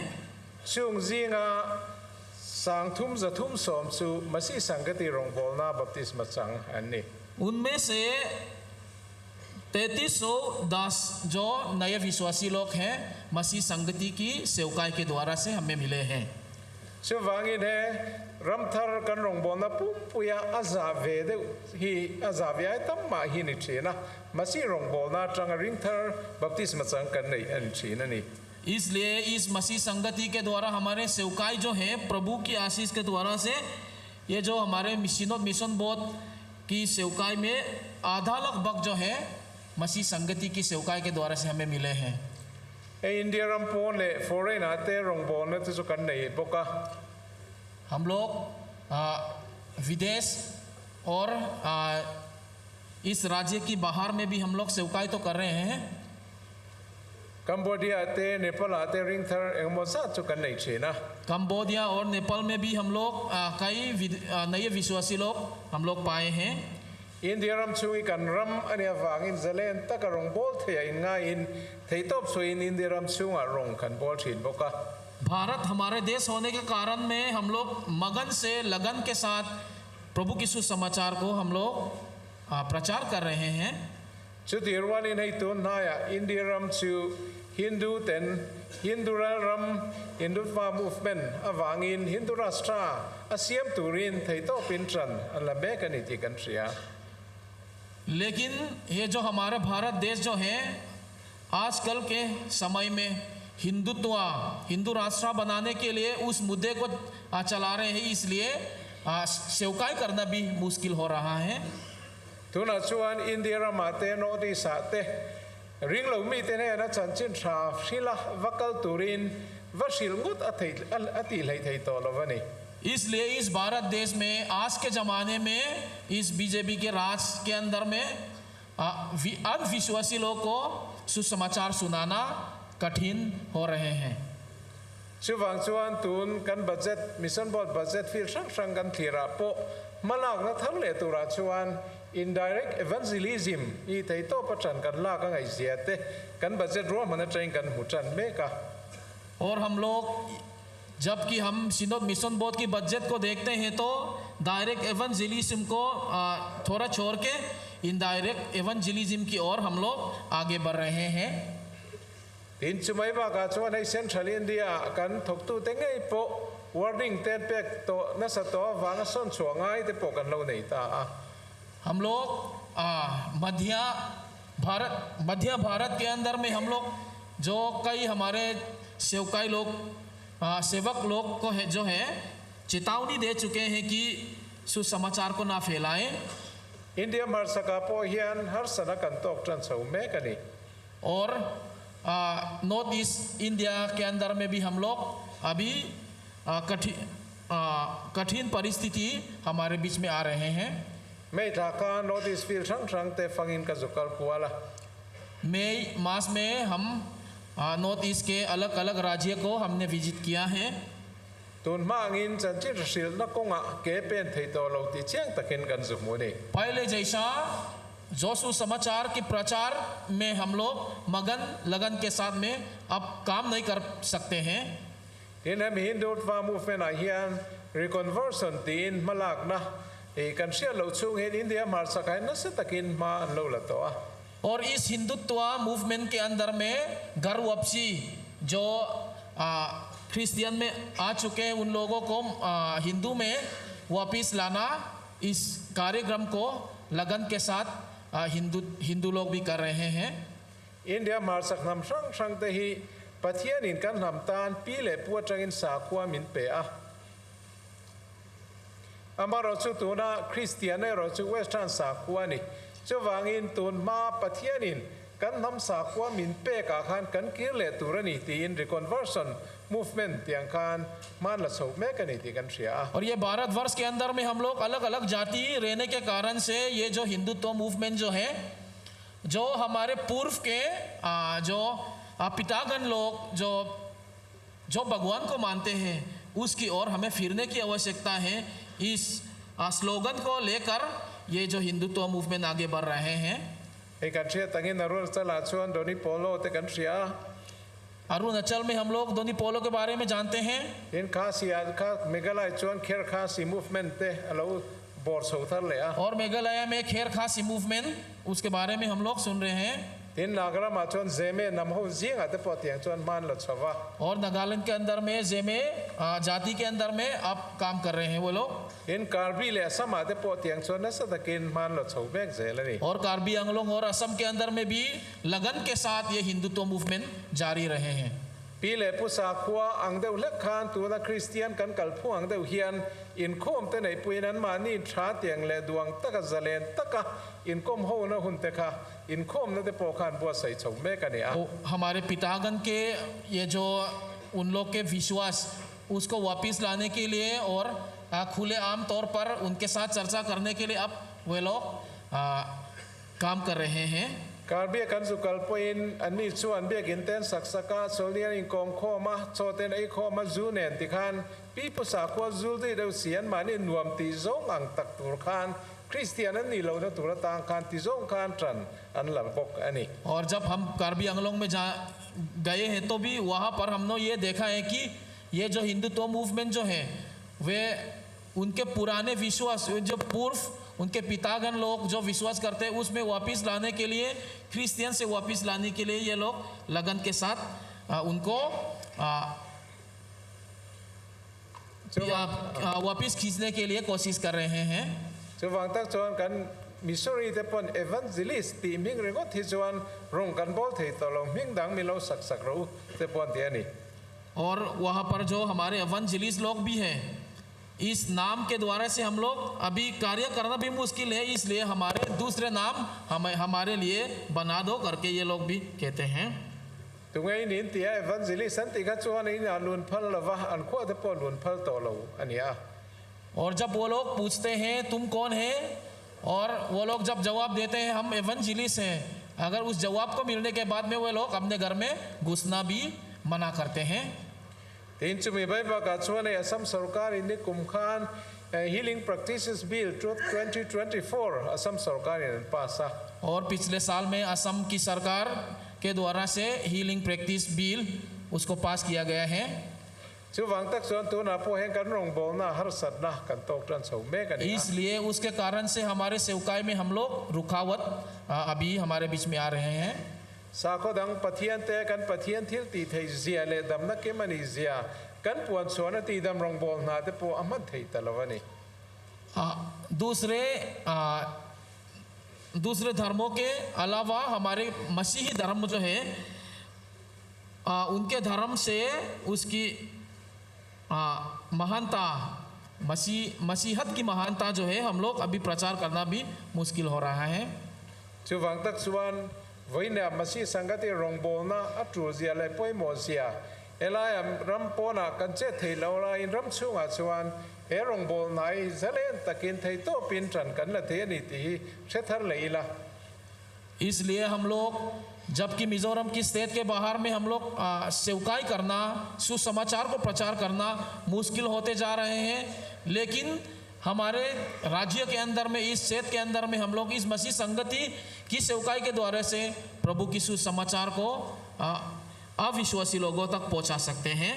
S6: ช่วงจีงาสังทุมจะทุมสมสู่มาสิสังกติรงบอลนาบัพติศมาจังอันนี้
S5: उनमें से 3310 जो नए विश्वासी लोग हैं मसीह संगति की सेवकाई के द्वारा से हमें मिले हैं
S6: ช่วงวางินเฮรัมทาร์กันรงบอลนาปุ๊บปุยอาซาเวเดฮีอาซาเวไอตั้มมาฮินิชีนะมาสิรงบอลนาจังริงทาร์บัพติศมาจังกันในอันชีนั่นนี่
S5: इसलिए इस मसीह संगति के द्वारा हमारे सेवकाई जो है प्रभु की आशीष के द्वारा से ये जो हमारे मिशन बोर्ड की सेवकाई में आधा लगभग जो है मसीह संगति की सेवकाई के द्वारा से हमें मिले हैं
S6: ไออินเดียรัมโปนเล่ฟอเรนอาเตรงบอลนั่นจะกันในบกะ
S5: हम लोग विदेश और इस राज्य की बाहर में भी हम लोग सेवकाई तो कर रहे हैं
S6: กัมพูชาเตเนปาลเตริงทาร์เองบอลซาจุกันในชีนะ
S5: कंबोडिया और नेपाल में भी हम लोग कई नए विश्वासी लोग हम लोग पाए हैं
S6: อินเดียรัมช่วยกันรัมอันนี้วางอินเซเลนตะกรงบอลเทียนง่ายอินเทียตบช่วยอินเดียรัมช่วยรงกันบอลถิ่นบกะ
S5: भारत हमारे देश होने के कारण में हम लोग मगन से लगन के साथ प्रभु की सुसमाचार को हम लोग प्रचार कर रहे हैं
S6: ชุดเดียร์วันนี้ในตัวน่าอินเดียรัมช่วยฮินดูเต็นฮินดูรัมฮินดูฟามูฟเมนอวางอินฮินดูรัสตราอาเซียมตูรินเทียตปินทรันอันละเมกันอิติกันเสีย
S5: लेकिन ये जो हमारा भारत देश जो है आजकल के समय में हिंदू राष्ट्र बनाने के लिए उस मुद्दे को चला रहे हैं इसलिए सेवकाई करना भी मुश्किल हो रहा है
S6: ทุนชวนอินเดียรามาเตโนติสาเตริงเหล่ามีเตเนนะจันจินชาชิลาวักลตูรินวชิลงุตอติไหลไทยโตลวันนี้
S5: इसलिए इस भारत देश में आज के ज़माने में इस बीजेपी के राज के अंदर में अविश्वासी लोगों को सुसमाचार सुनाना कठिन हो रहे हैं
S6: ช่วงชวนตูนกันบัจเจตมิชชั่นบอร์ดบัจเจตฟิลช่างกันทีระโปมาลากนะทั้งเลตุราชวน indirect evangelism อีไทยโตประจันกันลากกันไอเสียเตกันบัจเจตร่วมมันใจกันหูจันเมกะ
S5: और हम लोग जबकि हम सिनोद मिशन बोर्ड की बजट को देखते हैं तो डायरेक्ट एवंजेलिज्म को थोड़ा छोड़ के इनडायरेक्ट एवंजेलिज्म की ओर हम लोग आगे बढ़ रहे हैं
S6: ทินจุไม่บากาชวนในเซนทรัลอินเดียกันถกตู้เต็งไอโปวอร์ดิ้งเต็นเป็กโตนัสโตวางส้นสวงไอเตโปกันเราในตา
S5: हम लोग मध्य भारत के अंदर में हम लोग जो कई हमारे सेवकाई लोग सेवक लोग को है जो है चेतावनी दे चुके हैं कि सुसमाचार को ना फैलाएं
S6: อินเดียมาสกาโปเฮียนฮาร์สนักันตกจันเสาเมกันนี่
S5: और नॉर्थ ईस्ट इंडिया के अंदर में भी हम लोग अभी कठिन परिस्थिति हमारे बीच में आ रहे हैं
S6: ไม่ถ้าการโนติสฟิลช่างแต่ฟังอินกับจุกลกัวละ
S5: मई मास में हम नॉर्थ ईस्ट के अलग अलग राज्य को हमने विजिट किया है
S6: ตุนมางินจันจิรศิลนักกงะเกเป็นไทยโตเราติเชียงตะเข็นกันสุโมนี่
S5: पहले जैसा जो सुसमाचार के प्रचार में हम लोग मगन लगन के साथ में अब काम नहीं कर सकते हैं
S6: ทีนั้นมีฮินดูฟามูฟเมนเฮียนรีคอนเวอร์สันตีนมาลากนะเอกันเชียเราช่วงเห็นอินเดียมาสกายนัสตะกินมาเราละตัว
S5: और इस हिंदुत्व मूवमेंट के अंदर में गर्व वापसी जो क्रिश्चियन में आ चुके हैं उन लोगों को हिंदू में वापस लाना, इस कार्यक्रम को लगन के साथ हिंदू लोग भी कर रहे हैं।
S6: India marsak nam sang te hi pathian in kan nam tan pi le pu changin sa kwa min pe a amaro chu tuna Christian ro chu western sa kwa ni chu wangin tun ma pathian in kan nam sa kwa min pe ka khan kan kir le turani ti in reconversion movement tiang khan man la so me kan ti kan ria
S5: और ये भारतवर्ष के अंदर में हम लोग अलग अलग जाति रहने के कारण से ये जो हिंदुत्व मूवमेंट जो है, जो हमारे पूर्व के जो पितागण लोग जो भगवान को मानते हैं उसकी ओर हमें फिरने की आवश्यकता है। इस स्लोगन को लेकर ये जो हिंदुत्व मूवमेंट आगे बढ़ रहे हैं।
S6: e kan ria tangin narul sala chuan doni polo te kan ria
S5: Arunachal में हम लोग दोनी पोलो के बारे में जानते हैं।
S6: in kha sia kha megalai chuan kher kha si movement te alo bor so thar le a
S5: और मेघालय में खेर खासी मूवमेंट उसके बारे में हम लोग सुन रहे हैं।
S6: in nagara ma chuan zeme nam ho jing ate po tiang chuan man la chawa
S5: और नागालैंड के अंदर में जेमे जाति के अंदर में आप काम कर रहे हैं वो लोग।
S6: in karbi le asam ate po tiang chuan na sa takin man la chau bek zelani
S5: और कार्बी आंगलोंग और असम के अंदर में भी लगन के साथ ये हिंदुत्व मूवमेंट जारी रहे हैं।
S6: pi le pu sa khwa ang deu lek khan tu na Christian kan kalphu ang deu hian in khom te nei puinan ma ni tha tiang le duang taka zalen taka in kom ho na hun te kha in khom na te po khan bo sai chau me ka ni a
S5: तो हमारे पितागण के ये जो उन लोग के विश्वास उसको वापस लाने के लिए और खुले आम तौर पर उनके साथ चर्चा करने के लिए अब वे लोग काम कर रहे हैं।
S6: karbi kan su kalpo in ani chuan bek in ten saksaka solian in kong kho ma choten ai kho ma zu nen ti khan pi pu sa kho zu de deu sian ma ni nuam ti zong ang tak tur khan Christian an ni lo na tur tang khan ti zong khan tran an lam bok ani
S5: और जब हम कार्बी आंगलोंग में गए हैं तो भी वहाँ पर हमने ये देखा है कि ये जो हिंदुत्व मूवमेंट जो है वे उनके पुराने विश्वास जो पूर्व उनके पितागण लोग जो विश्वास करते हैं उसमें वापस लाने के लिए, क्रिश्चियन से वापस लाने के लिए ये लोग लगन के साथ उनको वापस खींचने के लिए कोशिश कर रहे हैं।
S6: chu wang tak chuan kan missionary te pon evangelist ti ming rengo thi chuan rong kan bol thei to lo ming dang mi lo sak sak ro te pon ti ani
S5: और वहाँ पर जो हमारे evangelist लोग भी हैं, इस नाम के द्वारा से हम लोग अभी कार्य करना भी मुश्किल है, इसलिए हमारे दूसरे नाम हमारे लिए बना दो करके ये लोग भी कहते हैं।
S6: tu ngai nin ti evangelist san ti kha chuan in alun phal lawa an kho te pon lun phal to lo ani a
S5: और जब वो लोग पूछते हैं तुम कौन है, और वो लोग जब जवाब देते हैं हम एवेंजलिस्ट हैं, अगर उस जवाब को मिलने के बाद में वो लोग अपने घर में घुसना भी मना करते हैं।
S6: tin chu mi bai ba ka chuan e asam sarkar in ni kum khan healing practices bill 2024 asam sarkar in pasa
S5: और पिछले साल में असम की सरकार के द्वारा से हीलिंग प्रैक्टिस बिल उसको पास किया गया है।
S6: chu wang tak chuan tu na po hen kan rong bol na har sat na kan tok tran chau me ka ni
S5: इसलिए उसके कारण से हमारे सेवकाई में हम लोग रुकावट अभी हमारे बीच में आ रहे हैं।
S6: sa kho dang pathian te kan pathian thil ti thei zia le dam na ke mani zia kan puan chuan ti dam rong bol na te po amat thei talawani
S5: दूसरे धर्मों के अलावा हमारे मसीही धर्म जो है उनके धर्म से उसकी महानता मसीहत की महानता जो है हम लोग अभी प्रचार करना भी मुश्किल हो रहा है।
S6: chu wang tak chuan voina masi sangati rong bol na atru zia le poi mo zia elai am ram po na kan che thei lo la in ram chunga chuan he rong bol nai zalen takin thei to pin tran kan la the ni ti se thar leila
S5: इसलिए हम लोग जबकि मिजोरम की state के बाहर में हम लोग सेवकाई करना, सुसमाचार को प्रचार करना मुश्किल होते जा रहे हैं, लेकिन हमारे राज्य के अंदर में इस क्षेत्र के अंदर में हम लोग इस मसीह संगति की सेवकाई के द्वारा से प्रभु की सुसमाचार को अविश्वासी लोगों तक पहुंचा सकते हैं।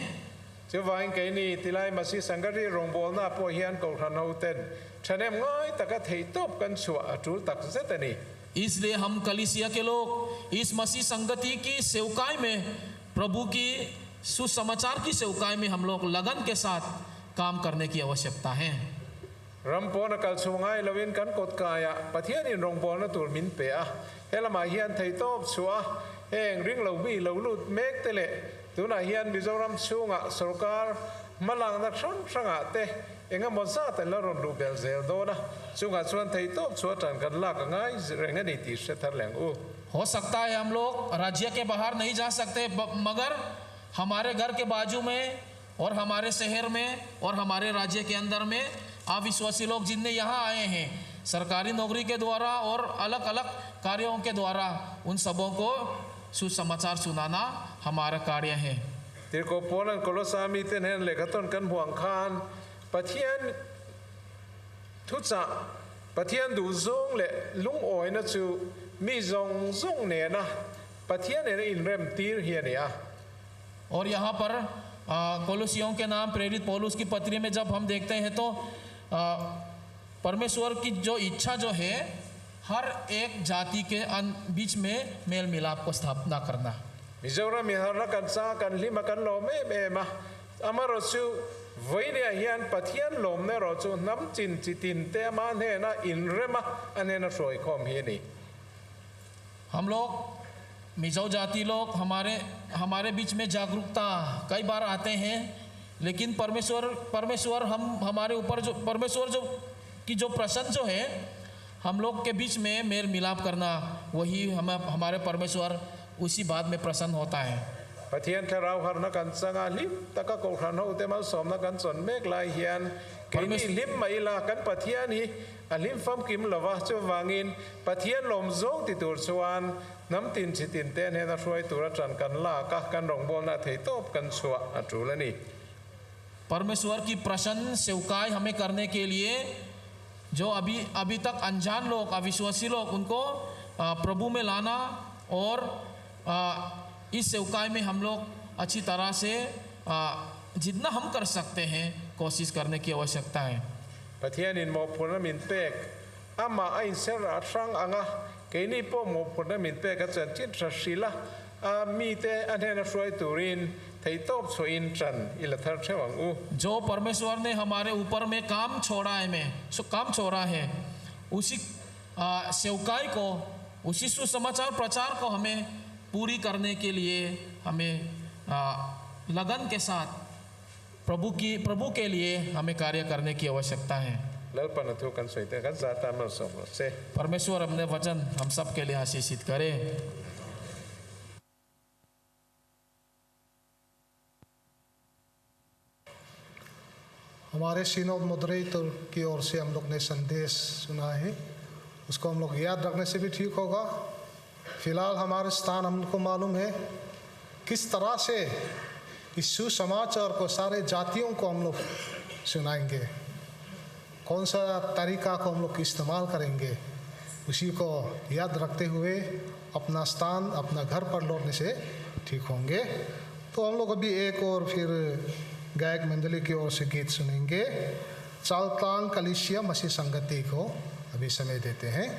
S6: chu wang ke ni tilai masi sangati rong bol na po hian ko than ho ten chanem ngai taka thei top kan chua atru tak zetani
S5: इसलिए हम कलीसिया के लोग इस मसीह संगति की सेवकाई में प्रभु की सुसमाचार की सेवकाई में हम लोग लगन के साथ काम करने की आवश्यकता है।
S6: Rampon kal sungai lawin kan kot kaya pathian in rongpon na tur min pe a helama hian thei top chua heng ring lo bi lo lut mek tele tuna hian Mizoram chunga sarkar malang na thon thanga te enga mosa te la ron lu bel zel do na chunga chuan thei top chua tan kan la ka ngai renga ni ti se thar leng u
S5: हो सकता है हम लोग राज्य के बाहर नहीं जा सकते, मगर हमारे घर के बाजू में और हमारे शहर में और हमारे राज्य के अंदर में अविश्वासी लोग जिनने यहाँ आए हैं सरकारी नौकरी के द्वारा और अलग अलग कार्यों के द्वारा, उन सबों को सुसमाचार सुनाना हमारा कार्य है।
S6: tir ko polan kolosami ten hen le katon kan huang khan pathian thucha pathian du zong le lung oi na chu mi zong zong ne na pathian ne in rem tir hian ya
S5: और यहाँ पर कोलोसियों के नाम प्रेरित पौलुस की पत्री में जब हम देखते हैं तो परमेश्वर की जो इच्छा जो है हर एक जाति के बीच में मेल मिलाप को स्थापना करना।
S6: Mizoram mi harna kan sa kan lima kan lo me ma amaro chu voine hian pathian lom ne ro chu nam chin chitin te ma ne na in rema ane na roi khom hi ni
S5: हम लोग मिजो जाति लोग हमारे बीच में जागरूकता कई बार आते हैं, लेकिन परमेश्वर हमारे ऊपर जो परमेश्वर जो की जो प्रसन्न जो है हम लोग के बीच में मेल मिलाप करना, वही हमारे परमेश्वर उसी बात में प्रसन्न होता है।
S6: pathian tharau harna kan sanga lim taka ko khan ho te mal som na kan son mek lai hian ke ni lim mai la kan pathian hi alim fam kim lawa chu wangin pathian lom zong ti tur chuan nam tin chitin te ne na roi tur tran kan la ka kan rong bol na thei top kan chua atu la ni
S5: परमेश्वर की प्रसन्न सेवकाई हमें करने के लिए जो अभी तक अनजान लोग अविश्वासी लोग उनको प्रभु में लाना और इस सेवकाई में हम लोग अच्छी तरह से जितना हम कर सकते हैं कोशिश करने की आवश्यकता है।
S6: pathian in mo phuna min pek ama ai ser a sang anga ke ni po mo phuna min pek ka chan chin trasila a mi te anena roi turin thei top so in tran ila thar thewang u
S5: जो परमेश्वर ने हमारे ऊपर में काम छोड़ा है उसी सेवकाई को उसी सुसमाचार प्रचार को हमें पूरी करने के लिए हमें लगन के साथ प्रभु के लिए हमें कार्य करने की आवश्यकता है।
S6: lal panathu kan soite kan zata mal som se
S5: परमेश्वर अपने वचन हम सब के लिए आशीषित करे।
S1: हमारे सिनोड मॉडरेटर की ओर से हम लोग ने संदेश सुना है, उसको हम लोग याद रखने से भी ठीक होगा। फिलहाल हमारे स्थान हमको मालूम है किस तरह से इस सुसमाचार को सारे जातियों को हम लोग सुनाएंगे, कौन सा तरीका को हम लोग इस्तेमाल करेंगे, उसी को याद रखते हुए अपना स्थान अपना घर पर लौटने से ठीक होंगे। तो हम लोग अभी एक और फिर गायक मंडली की ओर से गीत सुनेंगे। चालतांग कलिसिया मसीह संगति को अभी समय देते हैं।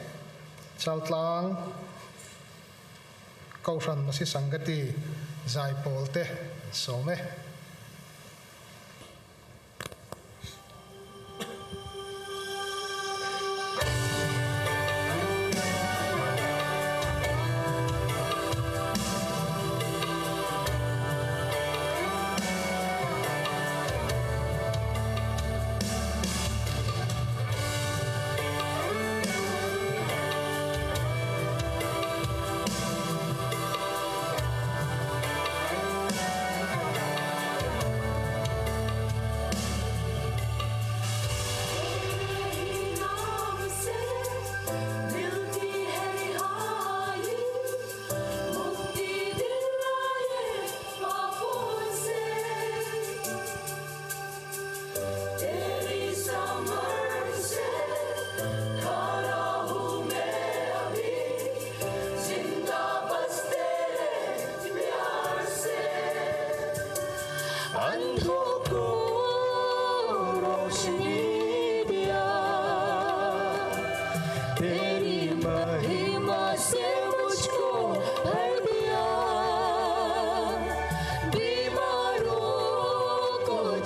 S1: चालतांग कौशन मसीह संगति जाय बोलते सो में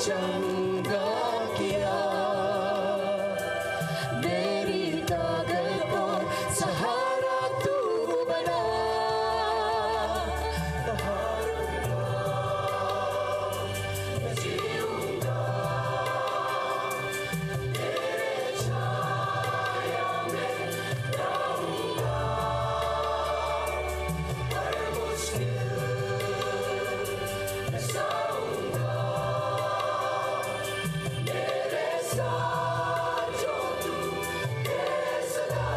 S3: चंगा किया, मेरी ताकत और सहारा तू बना। मैं जीऊंगा तेरे छाया में रहूंगा, हर मुश्किल में सहूंगा, मेरे साथ जो तू है सदा।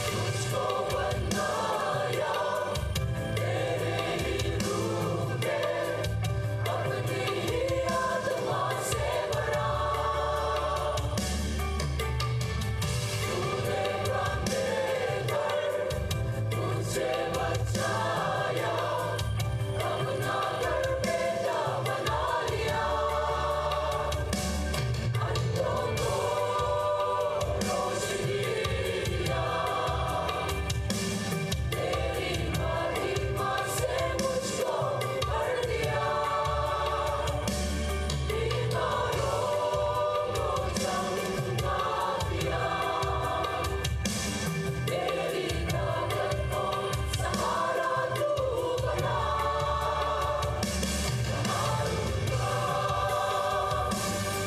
S3: तुझको बनाया तेरे ही रूप में, अपनी ही आत्मा से भरा। तूने बांधे कर मुझे बचाया, अपना घर बेटा बना लिया। अंधों को रोशनी दिया, तेरी महिमा से मुझको भर दिया। बीमारों को चंगा किया, तेरी ताकत और सहारा तू बना। हारूंगा,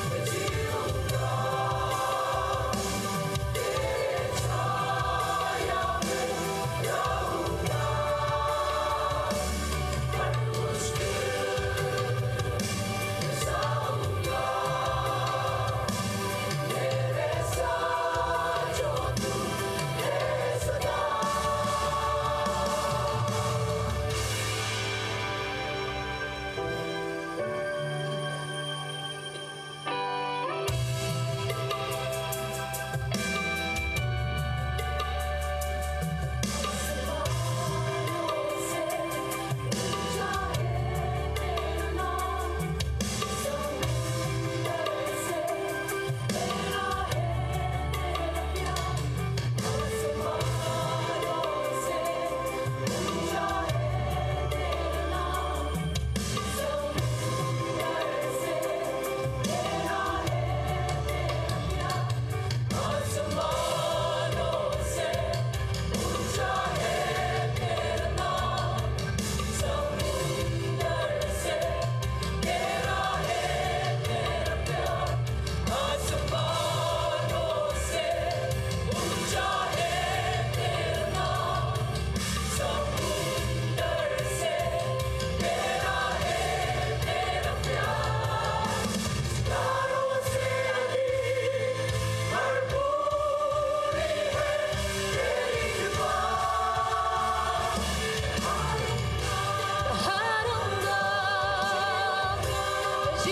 S3: मैं जीऊंगा तेरे छाया में रहूंगा, हर मुश्किल में सहूंगा, मेरे साथ जो तू है सदा। हारूंगा,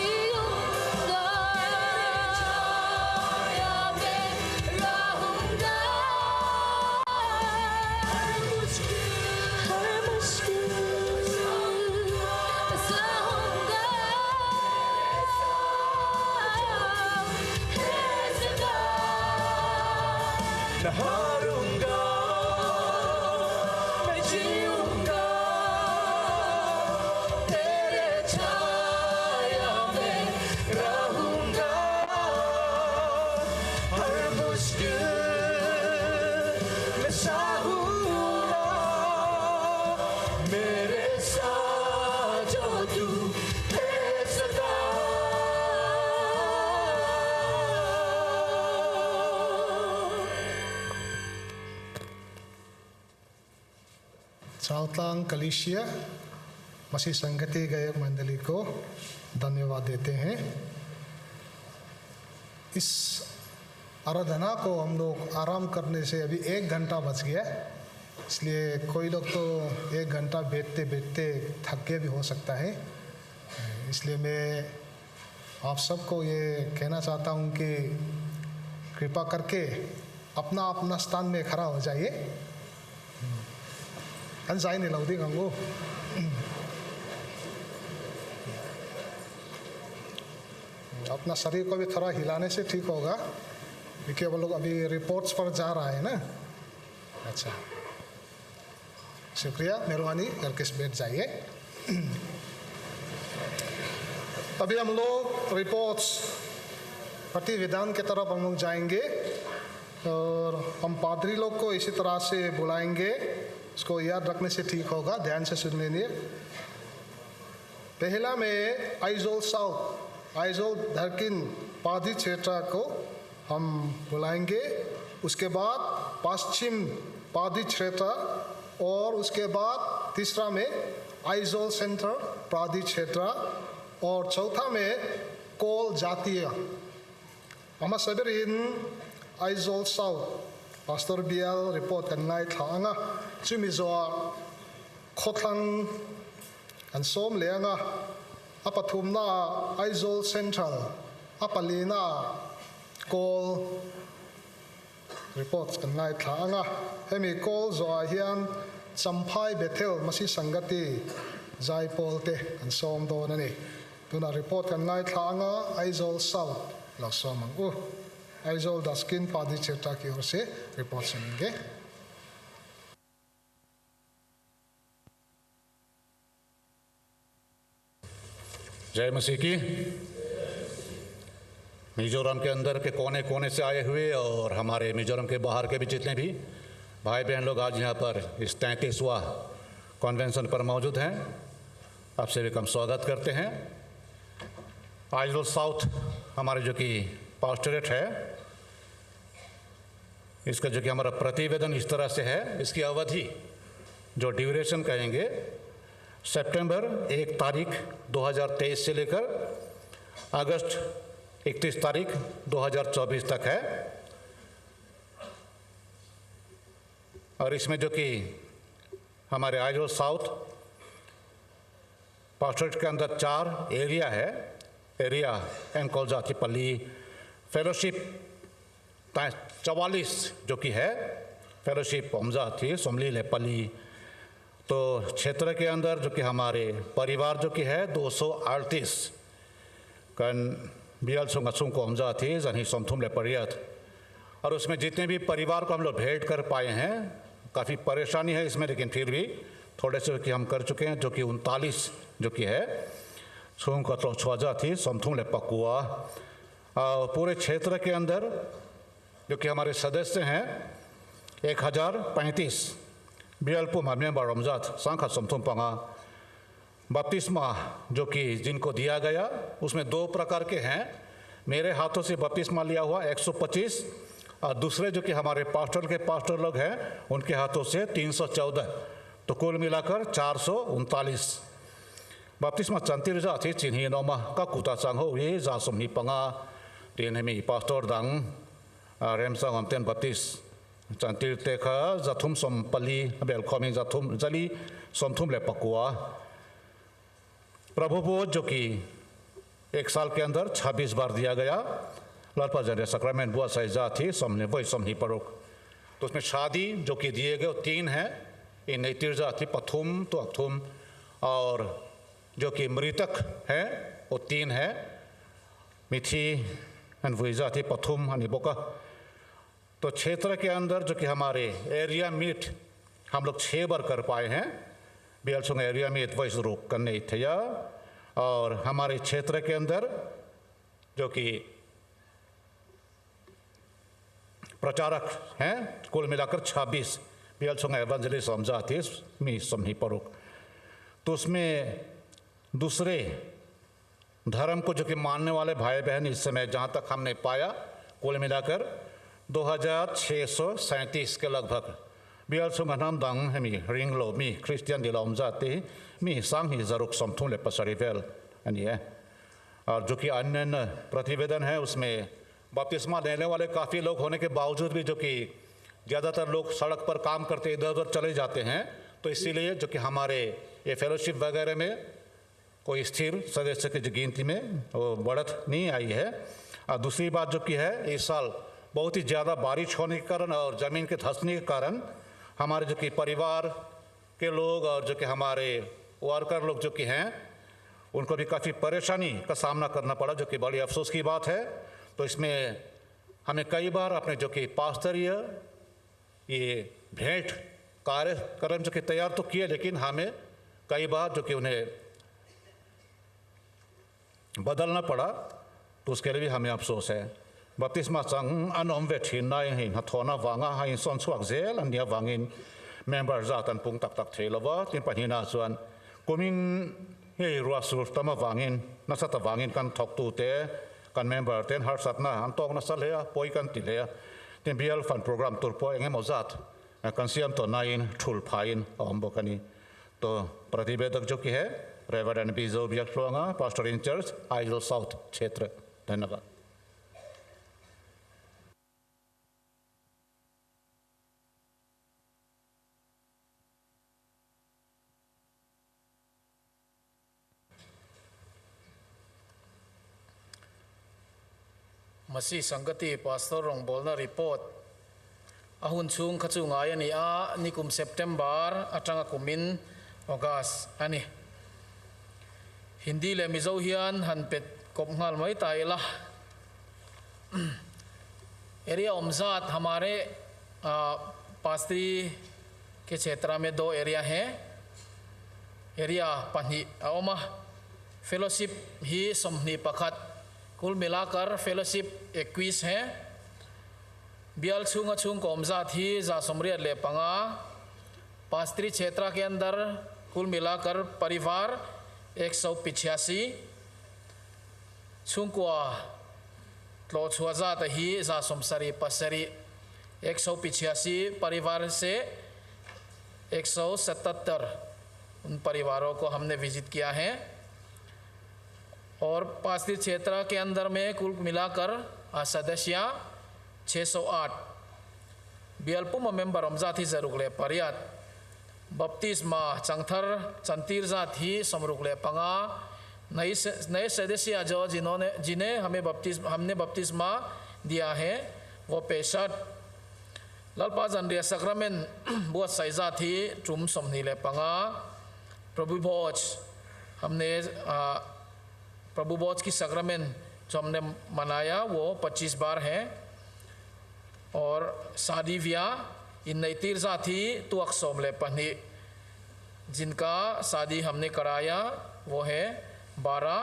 S3: जीऊंगा छाया में रहूंगा, हर मुश्किल में सहूंगा, है सदा। मैं हारूंगा, मैं जीऊंगा तेरे छाया में रहूंगा, हर मुश्किल में सहूंगा, मेरे साथ जो तू है सदा।
S1: चालतांग कलीसिया मसीह संगति गायक मंडली को धन्यवाद देते हैं। इस आराधना को हम लोग आराम करने से अभी 1 घंटा बच गया, इसलिए कोई लोग तो 1 घंटा बैठते बैठते थक के भी हो सकता है। इसलिए मैं आप सबको ये कहना चाहता हूँ कि कृपा करके अपना अपना स्थान में खड़ा हो जाइए। जाए नहीं लौदी गंगो। अपना शरीर को भी थोड़ा हिलाने से ठीक होगा, क्योंकि वो लोग अभी रिपोर्ट्स पर जा रहा है ना। अच्छा, शुक्रिया, मेहरबानी करके बैठ जाइए। अभी हम लोग रिपोर्ट्स प्रतिविधान की तरफ हम लोग जाएंगे और हम पादरी लोग को इसी तरह से बुलाएंगे, उसको याद रखने से ठीक होगा, ध्यान से सुन लेंगे। पहला में आइजोल साउथ, आइजोल दक्षिण पादी क्षेत्र को हम बुलाएंगे, उसके बाद पश्चिम पादी क्षेत्र और उसके बाद तीसरा में आइजोल सेंट्रल पादी क्षेत्र और चौथा में कोल जातीय। हम सभी इन आइजोल साउथ पास्टर बियल रिपोर्ट करना था चुमिजो खोथन and som lenga apathumna aizol central apalina call reports kan ngai thanga hemi call zo hian champhai bethel masi sangati jaipol te an som do na ni tuna report kan ngai thanga aizol south la somang aizol daskin padi cheta ki or se report सुनेंगे।
S7: जय मसीह की। मिजोरम के अंदर के कोने कोने से आए हुए और हमारे मिजोरम के बाहर के भी जितने भी भाई बहन लोग आज यहाँ पर इस 33वां कन्वेंशन पर मौजूद हैं, आप सभी का हम स्वागत करते हैं। आइजोल साउथ हमारे जो कि पास्टरेट है, इसका जो कि हमारा प्रतिवेदन इस तरह से है, इसकी अवधि जो ड्यूरेशन कहेंगे सितंबर 1 तारीख 2023 से लेकर अगस्त 31 तारीख 2024 तक है। और इसमें जो कि हमारे आइजोल साउथ पास्टरेट के अंदर 4 एरिया है। एरिया एंकोल जातिपल्ली फेलोशिप 44 जो कि है फेलोशिप ओमजा थी सोमली लेपल्ली। तो क्षेत्र के अंदर जो कि हमारे परिवार जो कि है 238 कन बियल सुंग को हमजा थी जनी सोमथुम ले परियत। और उसमें जितने भी परिवार को हम लोग भेंट कर पाए हैं, काफ़ी परेशानी है इसमें, लेकिन फिर भी थोड़े से कि हम कर चुके हैं, जो कि 39 जो कि है सुंग का तो छुआजा थी सोमथुम ले पकुआ। पूरे क्षेत्र के अंदर जो कि हमारे सदस्य हैं 1035 बियल्पु माम्या बारमजात सांखा समथुम पंगा। बपतिस्मा जो कि जिनको दिया गया उसमें 2 प्रकार के हैं। मेरे हाथों से बपतिस्मा लिया हुआ 125 और दूसरे जो कि हमारे पास्टर लोग हैं उनके हाथों से 314, तो कुल मिलाकर 439 बपतिस्मा चंतिर जाती चिन्ही नोमा का कुता संग हो ये जासुमनी पंगा तीन में पास्टर दंग रेमसा हमतेन बपतिस चंतिर तेखा जाथुम सोमपली बेल खोमी जाथुम जली सोमथुम ले पकुआ। प्रभु बोझ जो कि 1 साल के अंदर 26 बार दिया गया। लालपा जरे सक्रामेंट बुआ सैजा थी सोमने वही सोमनी परोक। तो उसमें शादी जो कि दिए गए 3 हैं। इन नैतिरजा थी पथुम तो अथुम, और जो कि मृतक हैं वो 3 हैं। मिथी अनवुइजा थी पथुम अनिबोका। तो क्षेत्र के अंदर जो कि हमारे एरिया मीट हम लोग 6 बार कर पाए हैं। बियलसुंग एरिया मीट वॉइस रोक करने थे। और हमारे क्षेत्र के अंदर जो कि प्रचारक हैं कुल मिलाकर 26 बियलसुंग एवंजलिस्ट समझा थे मी समनी परोक। तो उसमें दूसरे धर्म को जो कि मानने वाले भाई बहन इस समय जहाँ तक हमने पाया कुल मिलाकर 2637 के लगभग बियल सुंगनाम दंग हमी रिंगलो मी क्रिश्चियन दिलाम जाते मी सांग ही जरुक समथुम ले पसरीवेल यानी है। और जो कि अन्य प्रतिवेदन है उसमें बपतिस्मा लेने वाले काफ़ी लोग होने के बावजूद भी जो कि ज़्यादातर लोग सड़क पर काम करते इधर उधर चले जाते हैं। तो इसीलिए जो कि हमारे ये फेलोशिप वगैरह में कोई स्थिर सदस्य की गिनती में वो बढ़त नहीं आई है। और दूसरी बात जो कि है, इस साल बहुत ही ज़्यादा बारिश होने के कारण और ज़मीन के धंसने के कारण हमारे जो कि परिवार के लोग और जो कि हमारे वर्कर लोग जो कि हैं उनको भी काफ़ी परेशानी का सामना करना पड़ा, जो कि बड़ी अफसोस की बात है। तो इसमें हमें कई बार अपने जो कि पास्तरीय ये भेंट कार्यक्रम जो कि तैयार तो किए, लेकिन हमें कई बार जो कि उन्हें बदलना पड़ा, तो उसके लिए भी हमें अफसोस है। बपतिस्मा संघ अनोम वेठी नाय हिन हथोना वांगा हाइन सोन सुक जेल अन्य वांगिन मेंबर जातन पुंग तक तक थेलवा तिन पहिना सुन कुमिन हे रुआसुर तमा वांगिन नसत वांगिन kan thok tu te kan member ten har satna an tok na salea poi kan tilea tin bial fan program turpo enge mozat kan siam to nain thul phain ombokani to प्रतिवेदक जो कि है reverend बीजो बियक्लोंगा pastor in church Aizawl south क्षेत्र। धन्यवाद।
S5: मसी संगति pastor रोंग बोलना report अहुन chung खचुंग आया नि आ निकुम सितंबर अटंगा कुमिन अगस्त अनि हिंदी ले मिजो हियान हनपेट कोपंगाल मई ताइला एरिया ओमजात हमारे पास्त्री के क्षेत्र में 2 एरिया हैं। एरिया पन्ही ओमा फेलोशिप ही समनी पखत कुल मिलाकर फेलोशिप 21 हैं। बियल छुंग छुंग कोमजात ही जा समरियत ले पंगा पास्त्री क्षेत्र के अंदर कुल मिलाकर परिवार 185 छुंगवा लो छुआजात ही जा समसरी पसरी 185 परिवार से 177 उन परिवारों को हमने विजिट किया है। और पास्त्री क्षेत्र के अंदर में कुल मिलाकर सदस्य 608 बियलपुम मेंबर अमजात ही जरुगले परियात बपतिस्मा चंथर चंतीर जात ही समरुगले पंगा नए सदस्य जो जिन्हें हमने बपतिस्मा दिया है वो 65 ललपा जनरिया सक्रमेंट बहुत साइजा थी चुम समनीले पंगा प्रभु भोज हमने प्रभु भोज की सक्रमेंट जो हमने मनाया वो 25 बार है। और शादी ब्याह इन नई तीर्जा थी तो अक्सोमले पन्नी जिनका शादी हमने कराया वो है 12।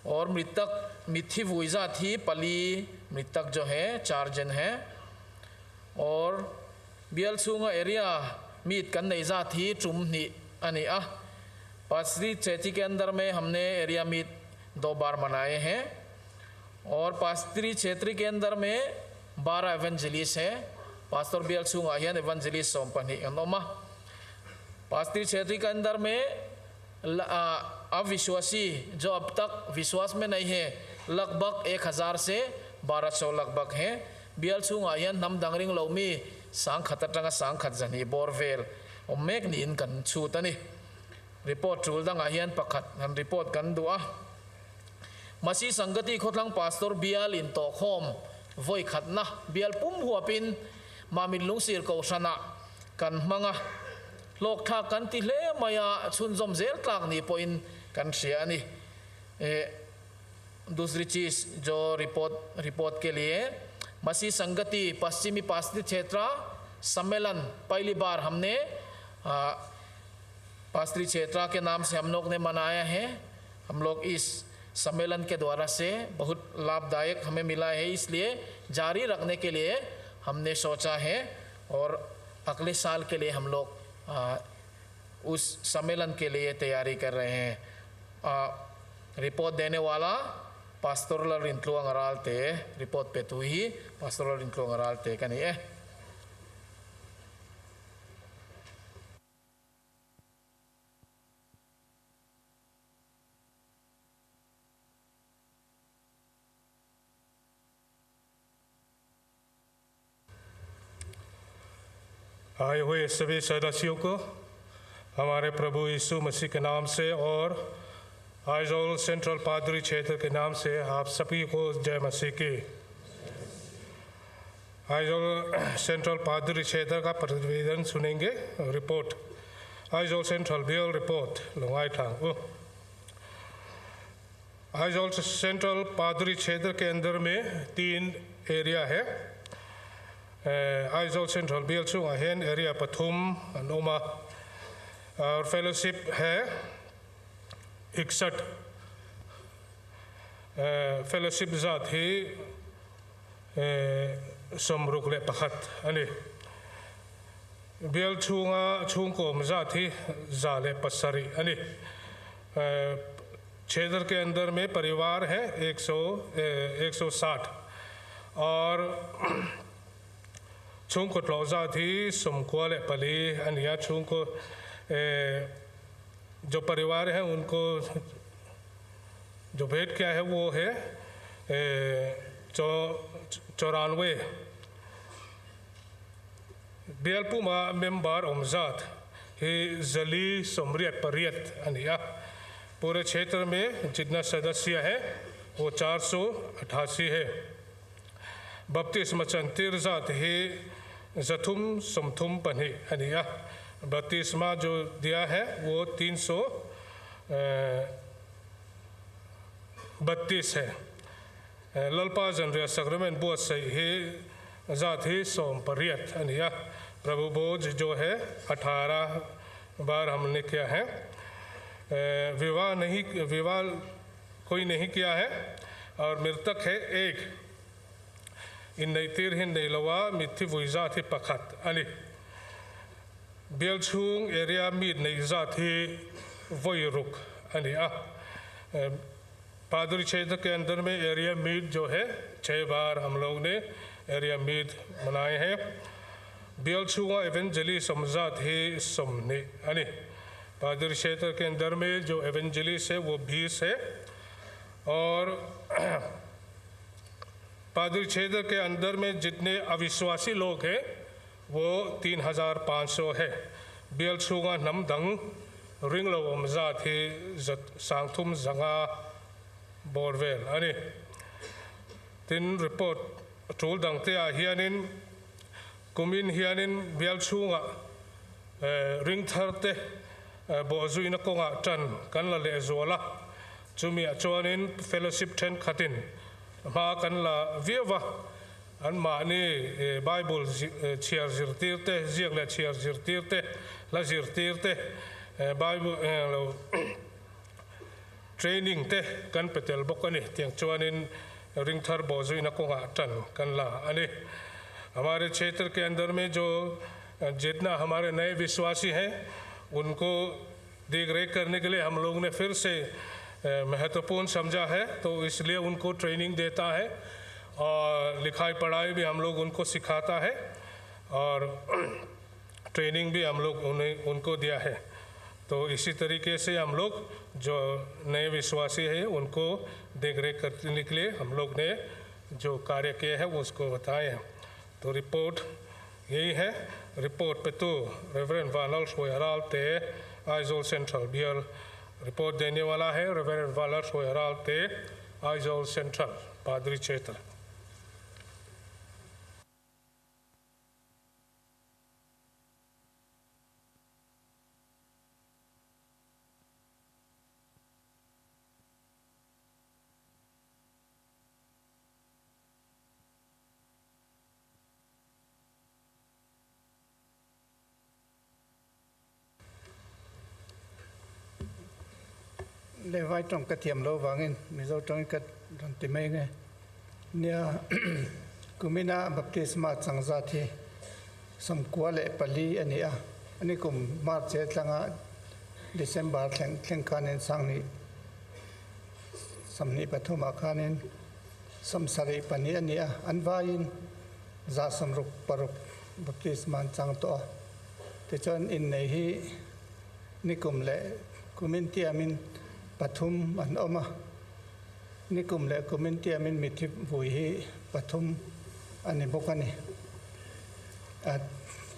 S5: और मृतक मिथि वुइजा थी पली मृतक जो है 4 जन हैं। और बियल सुंगा एरिया मीत कन नईजा थी चुमनी अनि पास्त्री क्षेत्र के अंदर में हमने एरिया मीत 2 बार मनाए हैं। और पास्त्री क्षेत्र के अंदर में 12 एवेंजलिस्ट है। पास्टर बियल सुंगा हियन एवेंजलिस्ट सोमपनी अनोमा पास्त्री क्षेत्र के अंदर में अविश्वासी जो अब तक विश्वास में नहीं है लगभग 1000 से 1200 लगभग हैं। बियल सुंगा हियन नम दंगरिंग लौमी सांग खतरंगा सांग खतजनी बोरवेल और मेक नीन कन छूतनी रिपोर्ट चूल दंगा हियन पखत हम रिपोर्ट कन दुआ मसी संगति खोथलंग पास्टर बियल इन तो होम वोई खतना बियल पुम हुआपिन मामिन लुंगसिर को सना कन मंगा लोक था कन तिले मया सुनजम जेल तागनी पोइन कन शियानी। दूसरी चीज जो रिपोर्ट के लिए मसी संगति पश्चिमी पास्त्री क्षेत्र सम्मेलन पहली बार हमने पास्त्री क्षेत्र के नाम से हम लोग ने मनाया है। हम लोग इस सम्मेलन के द्वारा से बहुत लाभदायक हमें मिला है, इसलिए जारी रखने के लिए हमने सोचा है। और अगले साल के लिए हम लोग उस सम्मेलन के लिए तैयारी कर रहे हैं। रिपोर्ट देने वाला पास्टोरल रिंक्लुआंग अरालते रिपोर्ट पे तो ही पास्टोरल रिंक्लुआंग अरालते का नहीं है।
S8: आए हुए सभी सदस्यों को हमारे प्रभु यीशु मसीह के नाम से और आइजोल सेंट्रल पादरी क्षेत्र के नाम से आप सभी को जय मसीह की। आइजोल सेंट्रल पादरी क्षेत्र का प्रतिवेदन सुनेंगे। रिपोर्ट आइजोल सेंट्रल बिल रिपोर्ट लुंगाई ठांग। आइजोल सेंट्रल पादरी क्षेत्र के अंदर में 3 एरिया है। आइजोल सेंट्रल बिल चुंगाहेन एरिया पथुम नोमा और फेलोशिप है 61 फेलोशिप जात ही समरुक ले पखत अने बिल छुंग को जात ही जाले पसरी अने क्षेत्र के अंदर में परिवार है 160 और छुंग को जात ही समकुआले पली अनिया छुंग को जो परिवार है उनको जो भेंट किया है वो है 94 बेलपुमा मेंबर ओमजात ही जली समरियत परियत अनिया पूरे क्षेत्र में जितना सदस्य है वो 488 है। बपतिस्मा चंतिर जात ही जथुम समथुम पन्ही अनिया बपतिस्मा जो दिया है वो 332 है। ललपा जनरिया सक्रमेंट बोझ से ही जात ही सोम परियत अनिया प्रभु बोझ जो है 18 बार हमने किया है। विवाह कोई नहीं किया है और मृतक है 1 इन नई तीर हिन नई लवा मिथि वुइजा थी पखत अली बेलछुंग एरिया मीट नई जाती वही रुक अनिया पादरी क्षेत्र के अंदर में एरिया मीट जो है 6 बार हम लोग ने एरिया मीट मनाए हैं। बेलछुंगा एवेंजली समझात ही समने अने पादरी क्षेत्र के अंदर में जो एवेंजलिस्ट है वो 20 है और पादरी क्षेत्र के अंदर में जितने अविश्वासी लोग हैं वो 3500 है। बेलछुंगा नमदंग रिंगलो मजात ही सांगथुम जंगा बोरवेल अने तीन रिपोर्ट टूल दंगते हियानिन कुमिन हियानिन बेलछुंगा रिंग थरते बोजुइन कोंगा टन कन ले जोला चुमी अचोनिन फेलोशिप 10 खतिन मा कन ला वेवा अन माने बाइबल चियर जिरतीरते जिगले चियर जिरतीरते ला जिरतीरते बाइबल ट्रेनिंग ते कन पेटेल बकने तिंग चोनिन रिंग थर बोजुइन कोंगा टन कन ला अने हमारे क्षेत्र के अंदर में जो जितना हमारे नए विश्वासी हैं उनको देख रेख करने के लिए हम लोग ने फिर से महत्वपूर्ण समझा है तो इसलिए उनको ट्रेनिंग देता है और लिखाई पढ़ाई भी हम लोग उनको सिखाता है और ट्रेनिंग भी हम लोग उनको दिया है। तो इसी तरीके से हम लोग जो नए विश्वासी हैं उनको देख रेख करने के लिए हम लोग ने जो कार्य किए हैं वो उसको बताए हैं। तो रिपोर्ट यही है। रिपोर्ट पे तो रेवरेंड वानल सोयराल ते आइजोल सेंट्रल बियर रिपोर्ट देने वाला है रेवरेंड वानल सोयराल ते आइजोल सेंट्रल पादरी क्षेत्र।
S2: ले vai trong cái tiệm lâu vàng mình zo trong cái đoàn tìm mấy nghe nia kumina baptisma changza thi samkwa le pali ania ani kum march tlanga december theng kanen sangni samni pathuma kanen samsari pani ania anvain za samruk paruk baptisma chang to te chon in nei hi nikum le kuminti amin pathum an oma nikum le kuminti amin mithi vui hi pathum ani bokani at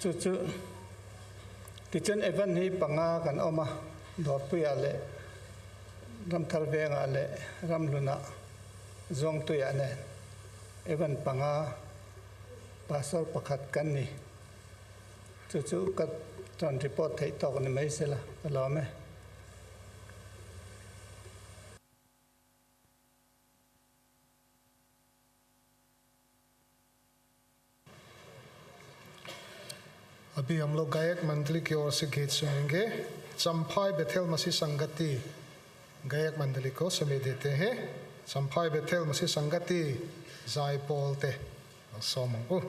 S2: chu tichen evan hi panga kan oma dor puya le
S9: ram tharve nga le ram luna zong tu ya ne evan panga pasal pakhat kan ni chu kat tron report thei tok ni mai sela lo me
S1: अभी हम लोग गायक मंडली की ओर से गीत सुनेंगे। Champai Bethel मसीह संगति गायक मंडली को समय देते हैं। चंपाई बेथेल मसीह संगति जाय पोलते सोमंगु।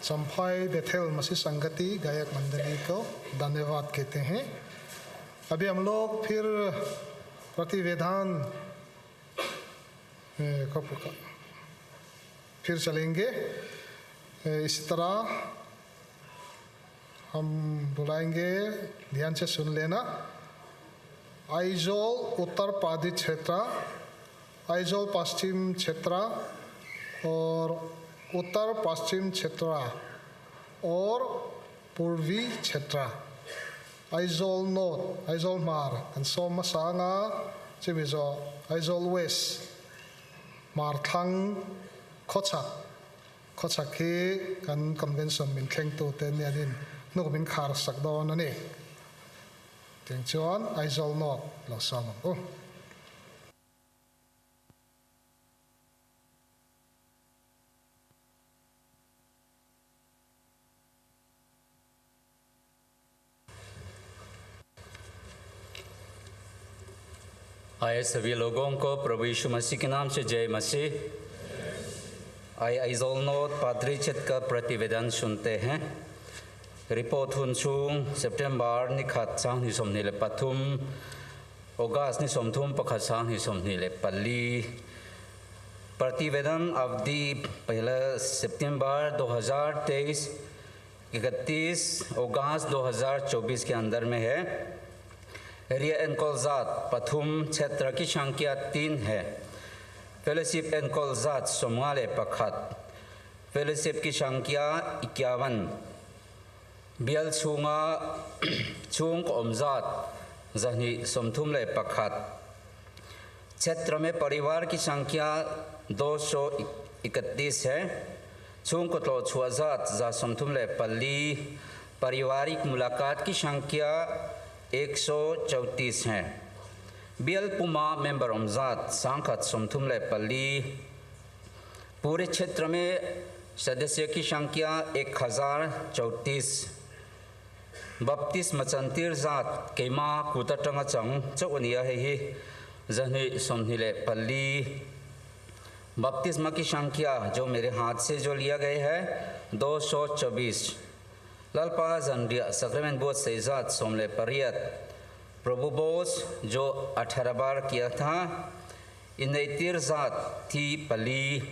S1: चंपाई बेथेल मसीह संगति गायक मंडली को धन्यवाद कहते हैं। अभी हम लोग फिर प्रतिवेदन फिर चलेंगे। इसी तरह हम बुलाएंगे, ध्यान से सुन लेना। आइजोल उत्तर पादी क्षेत्र, आइजोल पश्चिम क्षेत्र और उत्तर पश्चिम क्षेत्र और पूर्वी क्षेत्र, आइजोल नॉर्थ, आइजोल मार, कंसोम मसांगा चिमिजो, आइजोल वेस्ट, मारथंग, खोचक ही कन कन्वेंशन मिन खेंग तो तेने दिन नुक मिन खार सकदो नने तेंचुan आइजोल नॉर्थ लसम ओ
S10: आए सभी लोगों को प्रभु यीशु मसीह के नाम से जय मसीह। आए आइजोल नॉर्थ पादरी क्षेत्र का प्रतिवेदन सुनते हैं। रिपोर्ट हुनसुंग सितंबर निखात सांग निसोमनीले पथुम, अगस्त निसोमथुम पखत सांग निसोमनीले पल्ली। प्रतिवेदन अवधि 1 सितंबर 2023 31 अगस्त 2024 के अंदर में है। एरिया एनकोलजात पथुम क्षेत्र की संख्या 3 है। फेलोशिप एनकोलजात सोमाले पखत, फेलोशिप की संख्या 51। बियल छुंगा छुंग ओमजात जहनी सोमथुमले पखत। क्षेत्र में परिवार की संख्या 231 है। छुंग कोतलो छुआजात जा सोमथुमले पल्ली, पारिवारिक मुलाकात की संख्या 134 हैं। बियल पुमा मेंबर ओमजात सांखत सोमथुमले पल्ली। पूरे क्षेत्र में सदस्य की संख्या 1034। बप्तिस्म चंतीर जात केमा कुतटंग चंग चौनिया है ही जहनी सोमनीले पल्ली। बप्तिस्म की संख्या जो मेरे हाथ से जो लिया गया है 224। ललपा जंडिया सक्रेमेंट बोझ से जात सोमले परियत प्रभु बोझ जो 18 बार किया था। इन्नैतीर जात थी पली।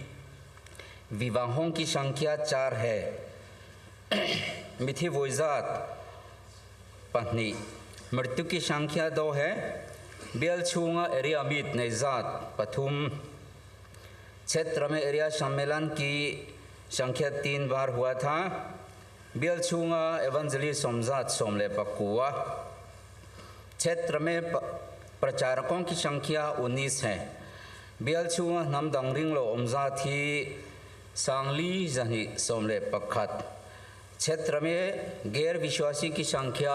S10: विवाहों की संख्या 4 है। मिथि वो जात पत्नी। मृत्यु की संख्या 2 है। बेल छुंगा एरिया मीत ने जात पथुम क्षेत्र में एरिया सम्मेलन की संख्या 3 बार हुआ था। बियल छुंगा एवंजली सोमजात सोमले पकुआ। क्षेत्र में प्रचारकों की संख्या 19 है। बियल छुंगा नमदंगरिंग लो ओमजात ही सांगली जनी सोमले पखत। क्षेत्र में गैर विश्वासी की संख्या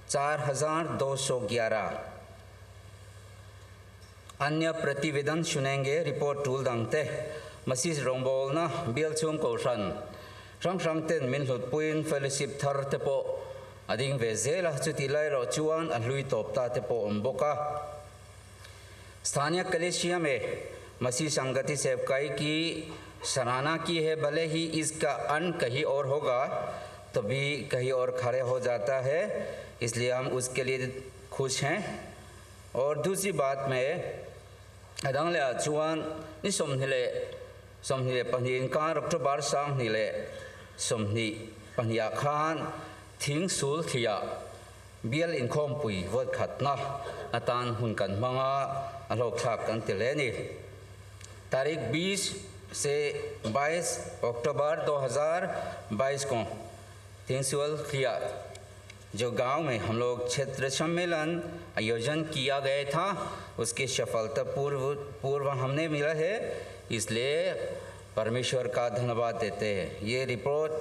S10: 4211। अन्य प्रतिवेदन सुनेंगे। रिपोर्ट टूल दंगते मसीह रोंगबोलना बियल छुंग कोशन रंग मिन हुपुइन फेलोशिप थर तेपो अदिंग वेजेला चुतिलाई रो चुआन अलुई तोपता तेपो उम्बोका। स्थानीय कलेशिया में मसीह संगति सेवकाई की सराहना की है। भले ही इसका अंत कहीं और होगा तो भी कहीं और खड़े हो जाता है, इसलिए हम उसके लिए खुश हैं। और दूसरी बात में अदंगले चुआन निसोमनीले सोमनीले पहनीन का अक्टूबर सांग नीले सोमनी पहनिया खान थिंग सुल खिया बियल इनकोम पुई वोट खतना अतान हुनकन मंगा अलोखा कंतिलेनी। तारीख 20 से 22 अक्टूबर 2022 को थिंग सुल खिया जो गांव में हम लोग क्षेत्र सम्मेलन आयोजन किया गया था, उसकी सफलता पूर्व हमने मिला है, इसलिए परमेश्वर का धन्यवाद देते हैं। ये रिपोर्ट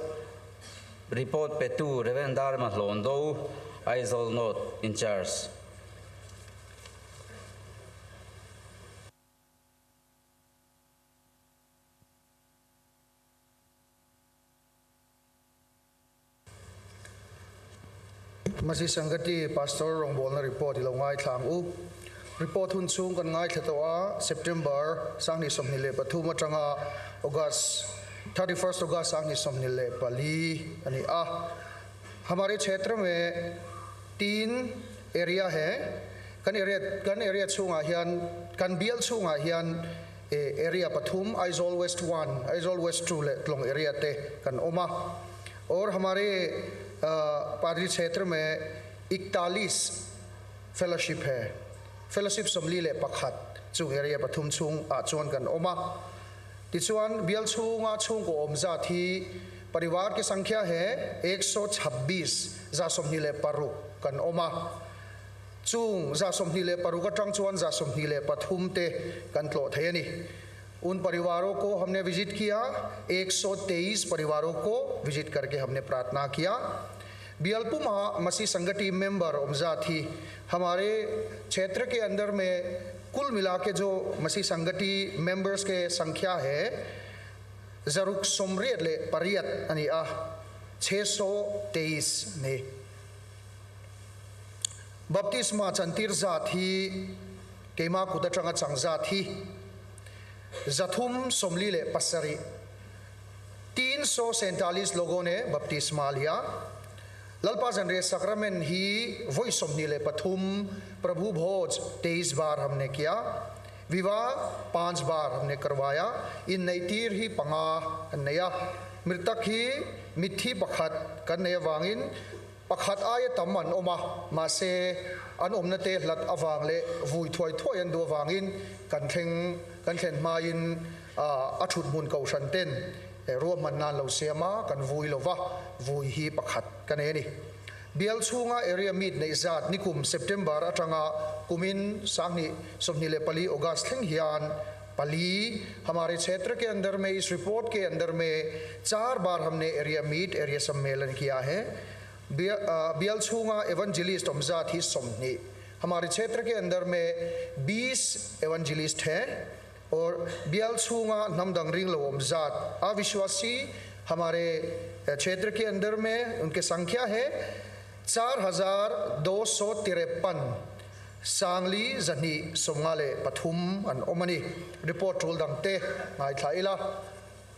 S10: पे तू रेवेंदार महलोंदो आइजोल नॉर्थ इंचार्ज।
S2: मसी संगति पास्टर रोंगबोल ना रिपोर्ट इलोंगाई थांगु रिपोर्ट हुन सुंग kan ngai thetoa September sangni somnile pathuma tanga August 31 August sangni somnile pali ani हमारे क्षेत्र में 3 एरिया है। कन एरिया छुंगा हियान कन बियल छुंगा हियान एरिया पथुम आइजोल वेस्ट 1 आइजोल वेस्ट 2 ले लोंग एरिया ते कन ओमा। और हमारे पादरी क्षेत्र में 41 fellowship है fellowship somli le pakhat chung area pathum chung a chuan kan oma ti chuan bial chunga chung ko om za thi परिवार की संख्या है 126 जा somni le paru kan oma chung za somni le paru ka tang chuan za somni le pathum te kan tlo thayani उन परिवारों को हमने visit किया 123 परिवारों को विजिट करके हमने प्रार्थना किया बियल्पुमा मसीह संगठन मेंबर उमजा थी हमारे क्षेत्र के अंदर में कुल मिला के जो मसीह संगठन मेंबर्स के संख्या है जरुक सोमरियत ले परियत अनि 623 ने बपतिस्मा चंतीर जाथी केमा कुदचंगा चंगजा थी जथुम सोमली ले पसरी 347 लोगों ने बपतिस्मा लिया ललपा जनरे सक्रमेंट ही वही सोमनी ले पथुम प्रभु भोज 23 बार हमने किया विवाह 5 बार हमने करवाया इन नई तीर ही पंगा नया मृतक ही मिथी पखत करने वांगिन पखत आये तमन ओमा मासे अन ओमनते लत अवांगले वुई थोय थोय अन दो वांगिन कंठें माइन अछुत मुन कौशंतेन रोम मन्ना लौसेमा कन वुई लोवा वुई ही पखत कनेनी बियल छुंगा एरिया मीट ने जात निकुम सितंबर अटंगा कुमिन सांगनी सोमनीले पली अगस्त हियान पली हमारे क्षेत्र के अंदर में इस रिपोर्ट के अंदर में 4 बार हमने एरिया मीट एरिया सम्मेलन किया है बियल छुंगा एवेंजलिस्ट अमजात ही सोमनी हमारे क्षेत्र के अंदर में 20 एवेंजलिस्ट हैं और बियल छुंगा नमदंग रिंग लो अमजात अविश्वासी हमारे क्षेत्र के अंदर में उनकी संख्या है 4253 सांगली जनी सोमाले पथुम अन ओमनी रिपोर्ट रोल दंगते माई थाइला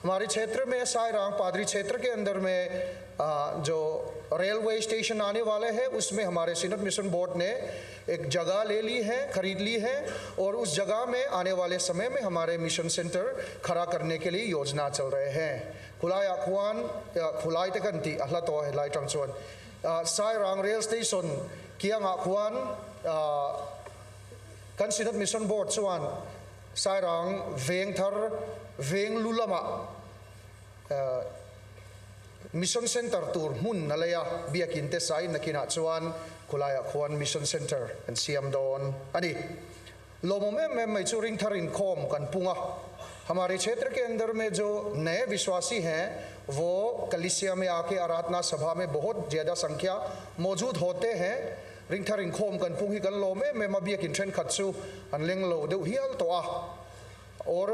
S2: हमारे क्षेत्र में सायरांग पादरी क्षेत्र के अंदर में जो रेलवे स्टेशन आने वाले हैं उसमें हमारे सिनोड मिशन बोर्ड ने एक जगह ले ली है खरीद ली है और उस जगह में आने वाले समय में हमारे मिशन सेंटर खड़ा करने के लिए योजना चल रहे हैं खुलाई अखवान खुलाई तकंती अल्लाह तो है लाई ट्रांसफर सायरांग रेल स्टेशन कियांग अखवान कंसिडर मिशन बोर्ड चुआन सायरांग वेंगथर वेंग लुलमा मिशन सेंटर टूर मुन नलया बियाकिनते साइ नकिना चुआन खुलाया खुआन मिशन सेंटर एंड सीएम डॉन अनि लोमो में मैचुरिंग थर इन खोम कनपुंगा हमारे क्षेत्र के अंदर में जो नए विश्वासी हैं वो कलिसिया में आके आराधना सभा में बहुत ज़्यादा संख्या मौजूद होते हैं रिंग थर इन खोम कनपुंगी कन लो में मबिया किन खत्सु अनलिंग लो दे हियल तो और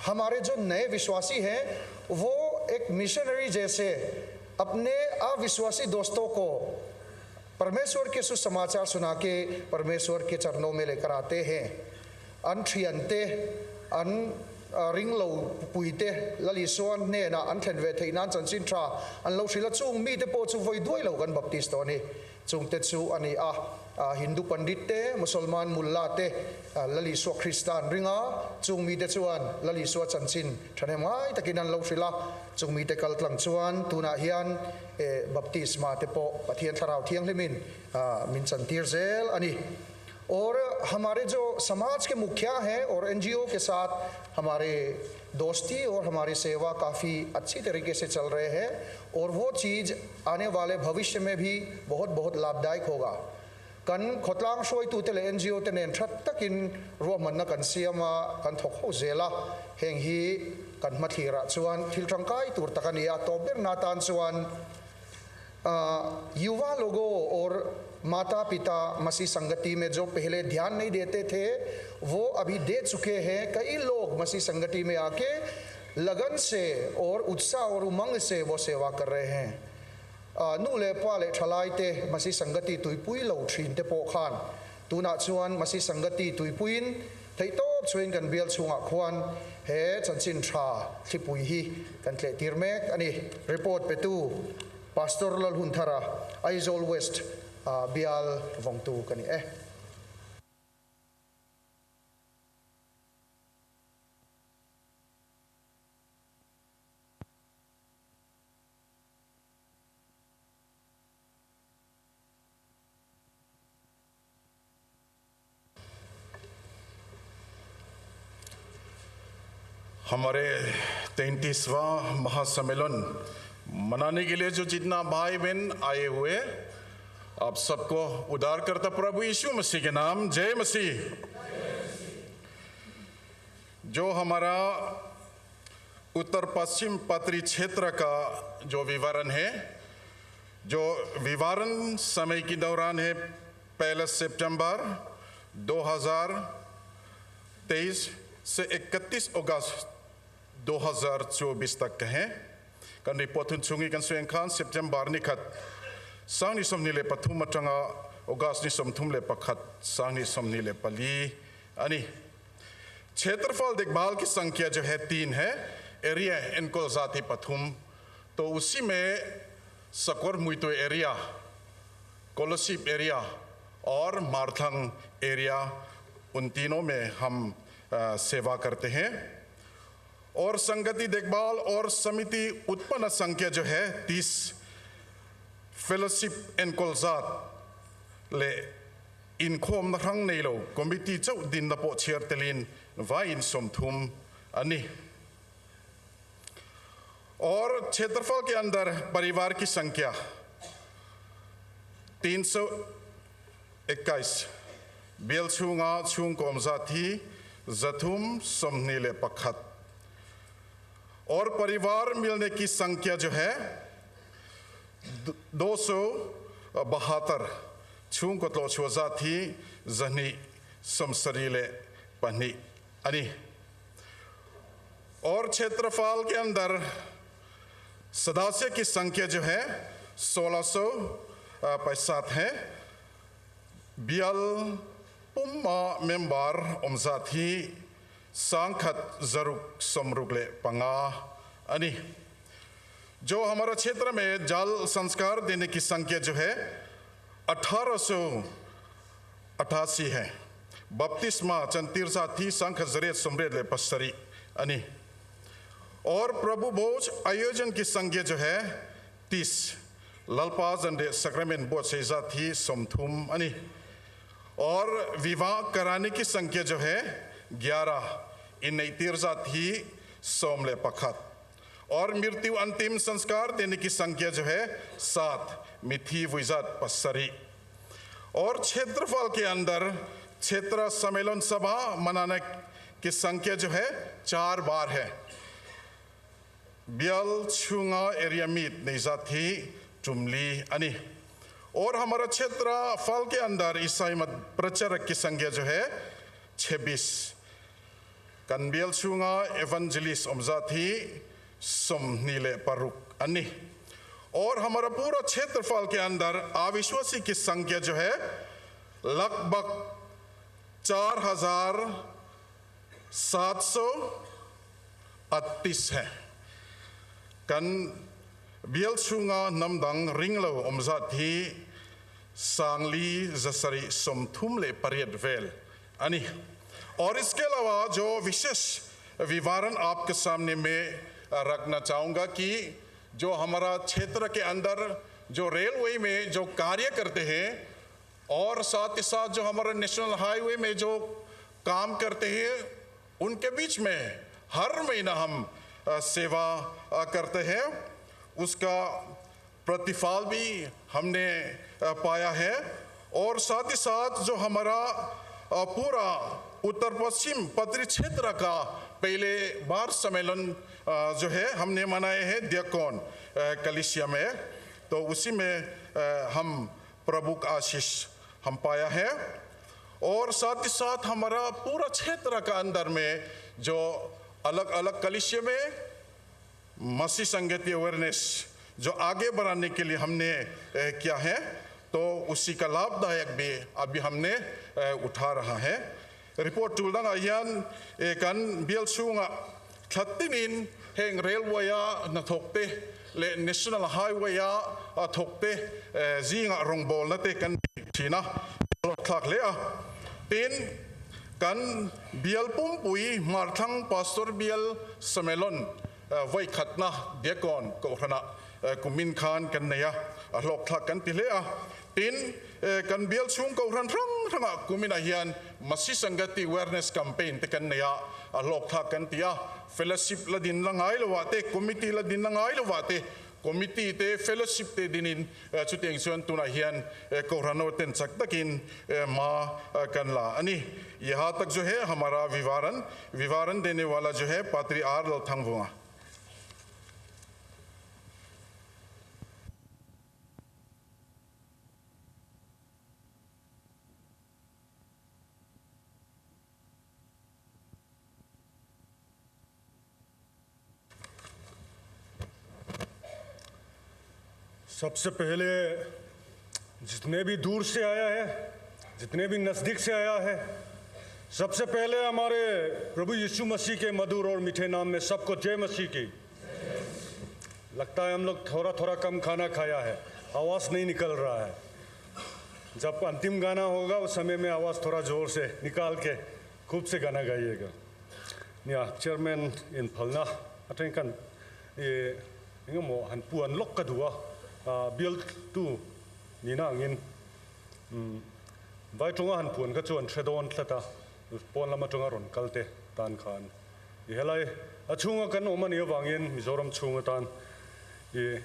S2: हमारे जो नए विश्वासी हैं वो एक मिशनरी जैसे अपने अविश्वासी दोस्तों को परमेश्वर के सुसमाचार सुना के परमेश्वर के चरणों में लेकर आते हैं अन थ्रियंते अन रिंग लो पुइते ललिसोन ने ना अन थेन वे थे ना चंसिन ट्रा अन लो शिला चुंग मी ते पो चु वोई दुई लो गन बप्तिस्तो ने चुंग ते चु अनि हिंदू पंडित ते मुसलमान मुल्ला ते ललिसो क्रिस्तान रिंगा चुंग मी ते चुआन ललिसो चंसिन थने माय तकिनन लो शिला चुंग मी ते कलतलंग चुआन तुना हियान बप्तिस्मा ते पो पथियन थराव थियंग लिमिन मिन चंतीर जेल अनि और हमारे जो समाज के मुखिया हैं और एनजीओ के साथ हमारे दोस्ती और हमारी सेवा काफ़ी अच्छी तरीके से चल रहे हैं और वो चीज़ आने वाले भविष्य में भी बहुत बहुत लाभदायक होगा कन खोतलांग शोई तुतेले एनजीओ ते नेन तक इन रोमन कन सियामा कन थोखो जेला हेंग ही कन मथीरा चुआन थिलट्रंकाई तुर तकनिया तोबेर नातान चुआन युवा लोगों और माता पिता मसीह संगति में जो पहले ध्यान नहीं देते थे वो अभी दे चुके हैं कई लोग मसीह संगति में आके लगन से और उत्साह और उमंग से वो सेवा कर रहे हैं नूले पाले ठलाइते मसीह संगति तुइपुई लो थ्रीनते पोखान तुना चुआन मसीह संगति तुइपुइन थैतोप चुइन कन बियल छुंगा खुआन हे चंसिन ट्रा थिपुई ही कंट्ले तिरमेक अनि रिपोर्ट पे तू पास्टर ललहुंथरा आइजोल वेस्ट बियाल वंगतु कनी
S11: हमारे 33वां महासम्मेलन मनाने के लिए जो जितना भाई बहन आए हुए, आप सबको उद्धारकर्ता प्रभु यीशु मसीह के नाम जय मसीह। जो हमारा उत्तर पश्चिम पत्री क्षेत्र का जो विवरण है, जो विवरण समय के दौरान है 1 सितंबर 2023 से 31 अगस्त 2024 तक है। kan ripotun chungi kan sueng khan September ni khat sang ni som ni le pathum atanga August ni som thum le pakhat sang ni som ni le pali ani क्षेत्रफल देखभाल की संख्या जो है 3 है, एरिया इनको जाति पथुम, तो उसी में सकोर मुइतो एरिया, कोलोसिप एरिया और मार्थंग एरिया, उन तीनों में हम सेवा करते हैं। और संगति देखभाल और समिति उत्पन्न संख्या जो है 30 फेलोशिप इनको जात ले इनको नरंग नहीं लो कमिटी जो दिन दपो चेयरतेलिन वाइन सोमथुम अनि। और क्षेत्रफल के अंदर परिवार की संख्या 321 बेलछुंगा छुंग कोमजाथी जथुम सोमनीले पखत। और परिवार मिलने की संख्या जो है 272 छुंग को तो जाथी जनी समसरीले पहनी अनि। और क्षेत्रफल के अंदर सदस्य की संख्या जो है 1665 है। बियल पुम्मा मेंबर उमजाथी सांखत जरुक समरुगले पंगा अनि। जो हमारा क्षेत्र में जल संस्कार देने की संख्या जो है 1888 है। बपतिस्मा चंतीरसा थी संख जरिए समरेले पसरी अनि। और प्रभु भोज आयोजन की संख्या जो है 30 ललपाज अंडे सक्रमेंट बोध से थी समथुम अनि। और विवाह कराने की संख्या जो है 11 इन तीर्जा थी सोमले पखत। और मृत्यु अंतिम संस्कार देने की संख्या जो है 7 मिथी विजात पसरी। और क्षेत्रफल के अंदर क्षेत्र सम्मेलन सभा मनाने की संख्या जो है 4 बार है। बियल छुंगा एरिया मीट निजाथी टुमली अनि। और हमारा क्षेत्र फल के अंदर ईसाई मत प्रचारक की संख्या जो है 26 कनबियल छुंगा एवेंजलिस्ट उमजाथी सोमनीले परुक अनि। और हमारा पूरा क्षेत्रफल के अंदर अविश्वासी की संख्या जो है लगभग 4738 है। कन बियल छुंगा नमदंग रिंगलो उमजाथी सांगली जसरी सोमथुमले परियद वेल अनि। और इसके अलावा जो विशेष विवरण आपके सामने में रखना चाहूँगा कि जो हमारा क्षेत्र के अंदर जो रेलवे में जो कार्य करते हैं और साथ ही साथ जो हमारा नेशनल हाईवे में जो काम करते हैं, उनके बीच में हर महीना हम सेवा करते हैं। उसका प्रतिफल भी हमने पाया है। और साथ ही साथ जो हमारा पूरा उत्तर पश्चिम पत्री क्षेत्र का पहले बार सम्मेलन जो है हमने मनाए हैं दियाकोन कलिसिया में, तो उसी में हम प्रभु का आशीष हम पाया है। और साथ ही साथ हमारा पूरा क्षेत्र का अंदर में जो अलग अलग कलिसिया में मसीह संगति अवेयरनेस जो आगे बढ़ाने के लिए हमने किया है, तो उसी का लाभदायक भी अभी हमने उठा रहा है। रिपोर्ट टूलदंग आयान एकन बियल छुंगा खत्तिनिन हेंग रेलवे या नथोकते ले नेशनल हाईवे या थोकते जिंगा रोंगबोल नते कन चीना क्लाक ले तीन कन बियल पुम्पुई मार्थंग पास्टर बियल सम्मेलन वही खतना दियाकोन कोखना कुमिन खान कन नया लोक क्लाक कन पिले तीन कन बियल छुंग कोखन रंग रंगा कुमिन आयान मसी संगति अवेयरनेस कैंपेन ते कन नया lok tha kan tia fellowship la din langai lo wate committee la din langai lo wate committee te fellowship te dinin chuteng chuan tuna hian ko rano ten chak takin ma kan la ani यहाँ तक जो है हमारा विवरण देने वाला जो है पात्री आर लथंगवुआ।
S12: सबसे पहले जितने भी दूर से आया है, जितने भी नज़दीक से आया है, सबसे पहले हमारे प्रभु यीशु मसीह के मधुर और मीठे नाम में सबको जय मसीह की। लगता है हम लोग थोड़ा थोड़ा कम खाना खाया है, आवाज़ नहीं निकल रहा है। जब अंतिम गाना होगा उस समय में आवाज़ थोड़ा ज़ोर से निकाल के खूब से गाना गाइएगा। या चेयरमैन इन फलना अटें kan ये mo han puan lok ka dua build tu ni na ngin vai tonga han puan ka chuan thredon thlata pon lama tonga ron kalte tan khan I helai achunga kan omani awangin Mizoram chunga tan I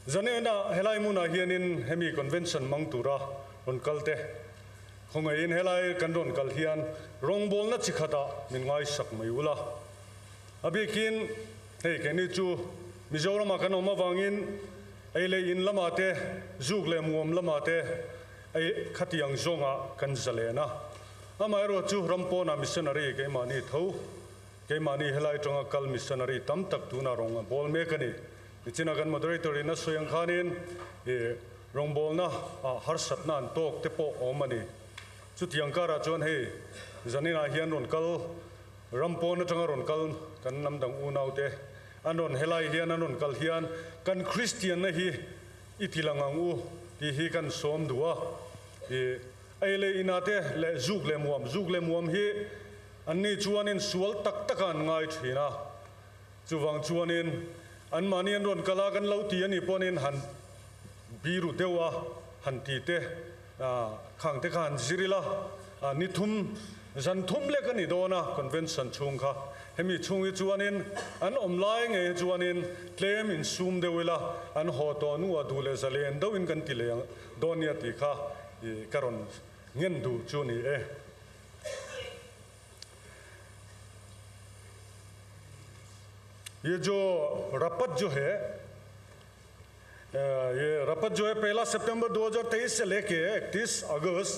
S12: zane na helai muna hianin hemi convention mangtura ron kalte khongai in helai kan ron kal hian rongbol na chikhata min ngai sak mai ula abikin hei keni chu Mizoram kan oma wangin ai le in lamate zugle muam lamate ai khatiang zonga kan zalena amai ro chu rampona missionary ke mani tho ke mani helai tonga kal missionary tam tak tuna ronga bol me kani nichina kan moderator ina soyang khanin e rong bol na har satna an tok te po omani chu tiangkara chon he zanina hian ron kal rampona tonga ron kal kan namdang unaute anon helai hian anon kal hian kan Christian na hi itilangang u ti hi kan som duwa e aile inate le zugle muam hi anni chuanin sual tak takan ngai thina chuwang chuanin an mani an ron kala kan lo ti ani ponin han biru dewa han ti te khang te khan zirila ni thum zan thum le kan I dona convention chungkha hemi chungi chuanin an omlai nge chuanin claim in sum de wila an hoto nu adule zalen do in kan ti le donia ti kha I karon ngen du chuni ये जो रपट जो है ये रपट जो है 1 सितंबर 2023 से लेके 31 अगस्त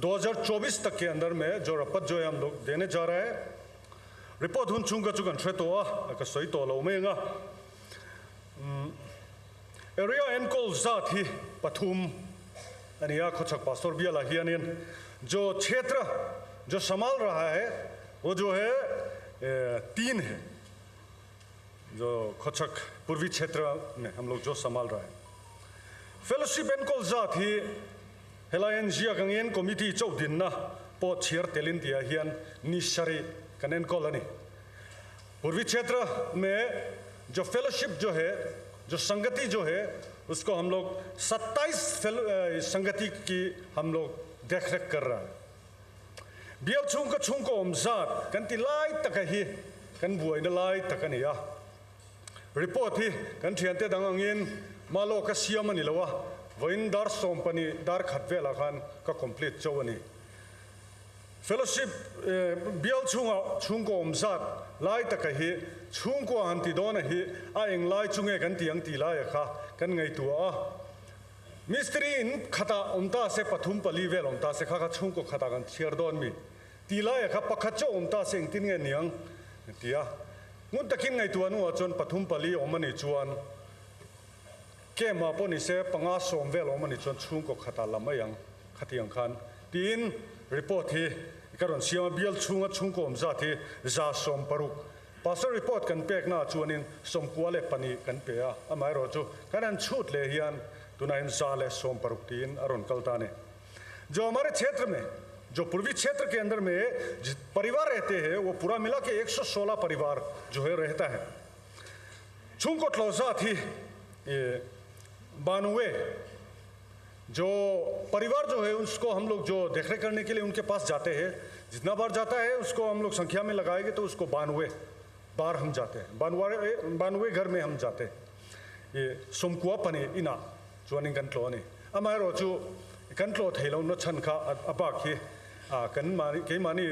S12: 2024 तक के अंदर में जो रपट जो है हम लोग देने जा रहे हैं रिपोर्ट हुन चुंगा चुगन थ्रेटोआ का सही तो लो मेगा एरिया एनकोल जात ही पथुम अनिया खोचक पास्टर बिया लाहियानिन जो क्षेत्र जो संभाल रहा है वो जो है 3 है जो खोचक पूर्वी क्षेत्र में हम लोग जो संभाल रहा है फेलोशिप एनकोल जात ही हेलायन जिया गंगेन कमिटी चौदिन ना पो चेयर तेलिन दिया हियन निशरी कनेन कॉलोनी पूर्वी क्षेत्र में जो फेलोशिप जो है जो संगति जो है उसको हम लोग 27 संगति की हम लोग देखरेख कर रहा है बियल छुंग को ओमजात कंति लाई तक ही कन बुआई न लाई तक निया रिपोर्ट ही कन थियंते दंगंगिन मालो का सियामनि लवा वइन दार सोमपनी दार खतवे लाखान का कंप्लीट चौवनी फेलोशिप बियल छुंग को ओमजात लाई तक ही छुंग को हंति दोन ही आइंग लाई चुंगे कंति अंति लाई खा कन गई तुआ मिस्त्री इन खता उमता से पथुम पली वेल उमता से खा छुंग को खता कन शेर दोन मी तिला खा पखचो उमता से इंतिन गे नियंग तिया मुन तकिन गई तुआ नु अचोन पथुम पली ओमनि चुआन के मापोनि से पंगा सोम वेल ओमनि चोन छुंग को खता लमयंग खतियंग खान तीन रिपोर्ट ही करोन सिया बियल छुंग को ओमजा थी जा सोम परुक पासर रिपोर्ट कन पेक ना चुनिन सोम कुआले पनी कन पेया अमाय रोचु कनन छूट ले हियान तुनाइन जाले सोम परुक तीन अरुण कलताने जो हमारे क्षेत्र में जो पूर्वी क्षेत्र के अंदर में परिवार रहते हैं वो पूरा मिला के 116 परिवार जो है रहता है छुंग को क्लोजा थी बानुए जो परिवार जो है उसको हम लोग जो देखरेख करने के लिए उनके पास जाते हैं जितना बार जाता है उसको हम लोग संख्या में लगाएंगे तो उसको 92 बार हम जाते हैं, 92 घर में हम जाते हैं। ये सोमकुआ पने इना जुआनिंग कंट्रो ने अमाय रोचु कंट्रो थैलो न छन खा अबाक ही कन मानी के मानी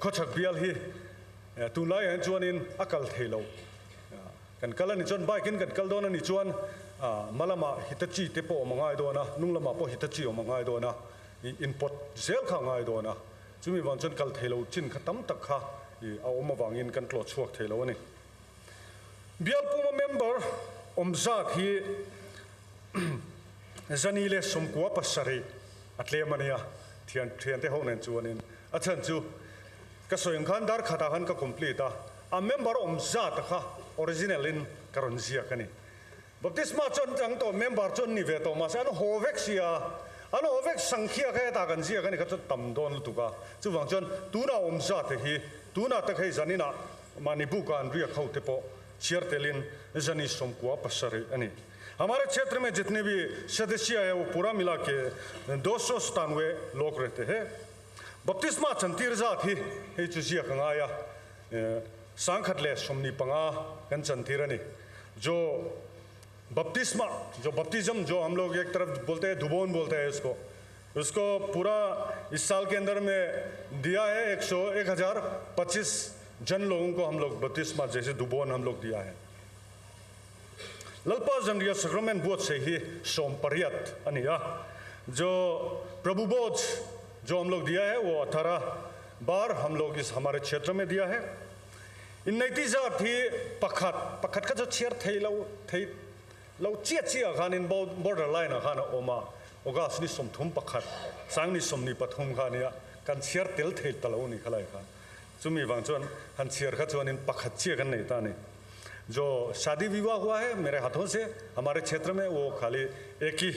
S12: खोचक बियल ही तुलाई हैं जुआनिन अकल थैलो कन कल निचोन बाइकिन कन कल दोना निचोन मलमा हितची तेपो मंगाई दोना नुंगलमा पो हितची मंगाई दोना इनपुट जेल खांगाई दोना जुमी वांचन कल थैलो चिन खतम तक खा अवमा वांगिन कंट्रो छुक थैलो ने बियल पुमा मेंबर ओमजात ही जनीले सोमकुआ पसरे अतले मनिया थियन थियन ते होनेन जुआनिन अथन जु कसोयं खान दार खाता खान का कंप्लीटा a member ओमजात खा ओरिजिनल इन करंजिया कनी बप्तिस्मा चोन जंग तो मेंबर चोन निवे तो मासे अन होवेक सिया अन होवेक संख्या का ता गंजिया कनी खच तम दोन तुका जु वांचन तुना ओमजात ही तुना तक है जनिना मानिबु का अनरिया खौते पो चियरतेलिन जनी सोमकुआ पसरे अनि हमारे क्षेत्र में जितने भी सदस्य है वो पूरा मिला के 297 लोग रहते हैं। बपतिस्मा चंतीर जात ही चुजिया कंगाया सांखतले सोमनी पंगा कन चंतीरनी जो बपतिस्मा जो बपतिज्म जो हम लोग एक तरफ बोलते हैं दुबोन बोलते हैं उसको पूरा इस साल के अंदर में दिया है 1025 जन लोगों को हम लोग बपतिस्मा जैसे दुबोन हम लोग दिया है। लल्पा जंडिया सक्रमेंट बोध से ही सोम परियत अनिया जो प्रभु बोध जो हम लोग दिया है वो 18 बार हम लोग इस हमारे क्षेत्र में दिया है। इन नतीजा थी पखत का जो चेयर थे लो चिया खान इन बॉर्डर लाइन खान ओमा ओगा असनी सोमथुम पखत सांगनी सोमनी पथुम खानिया कन चेयर तेल थे तलो निकला खा चुमी वांचन हन चेयर का चुन इन पखत चिया कन नहीं ताने जो शादी विवाह हुआ है मेरे हाथों से हमारे क्षेत्र में वो खाली एक ही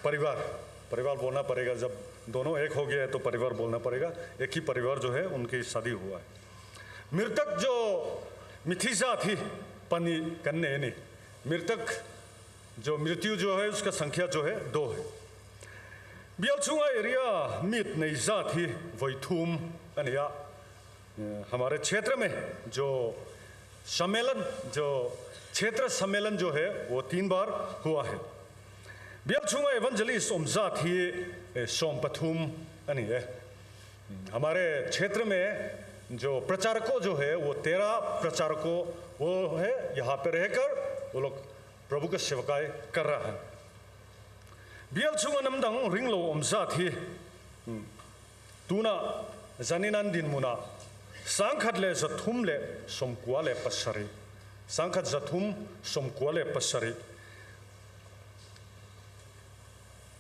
S12: परिवार बोलना पड़ेगा। जब दोनों एक हो गया है तो परिवार बोलना पड़ेगा। एक ही परिवार जो है उनकी शादी हुआ है। मृतक जो मिथिजा थी पनी कन्ने ने मृतक जो मृत्यु जो है उसका संख्या जो है 2 है। बियलचुंगा एरिया मित नहीं जा थी वही थूम अनिया हमारे क्षेत्र में जो सम्मेलन जो क्षेत्र सम्मेलन जो है वो 3 बार हुआ है। बियलचुंगा एवंजलिस्ट ओमजात ही सोम पथुम अनि है हमारे क्षेत्र में जो प्रचारकों जो है वो 13 प्रचारकों वो है यहाँ पे रहकर वो लोग प्रभु का सेवकाई कर रहा है। बियलचुंगा नमदंग रिंगलो ओमजात ही तूना जनिनान दिन मुना सांखतले जथुमले सोमकुआले पसरी सांखत जथुम सोमकुआले पसरी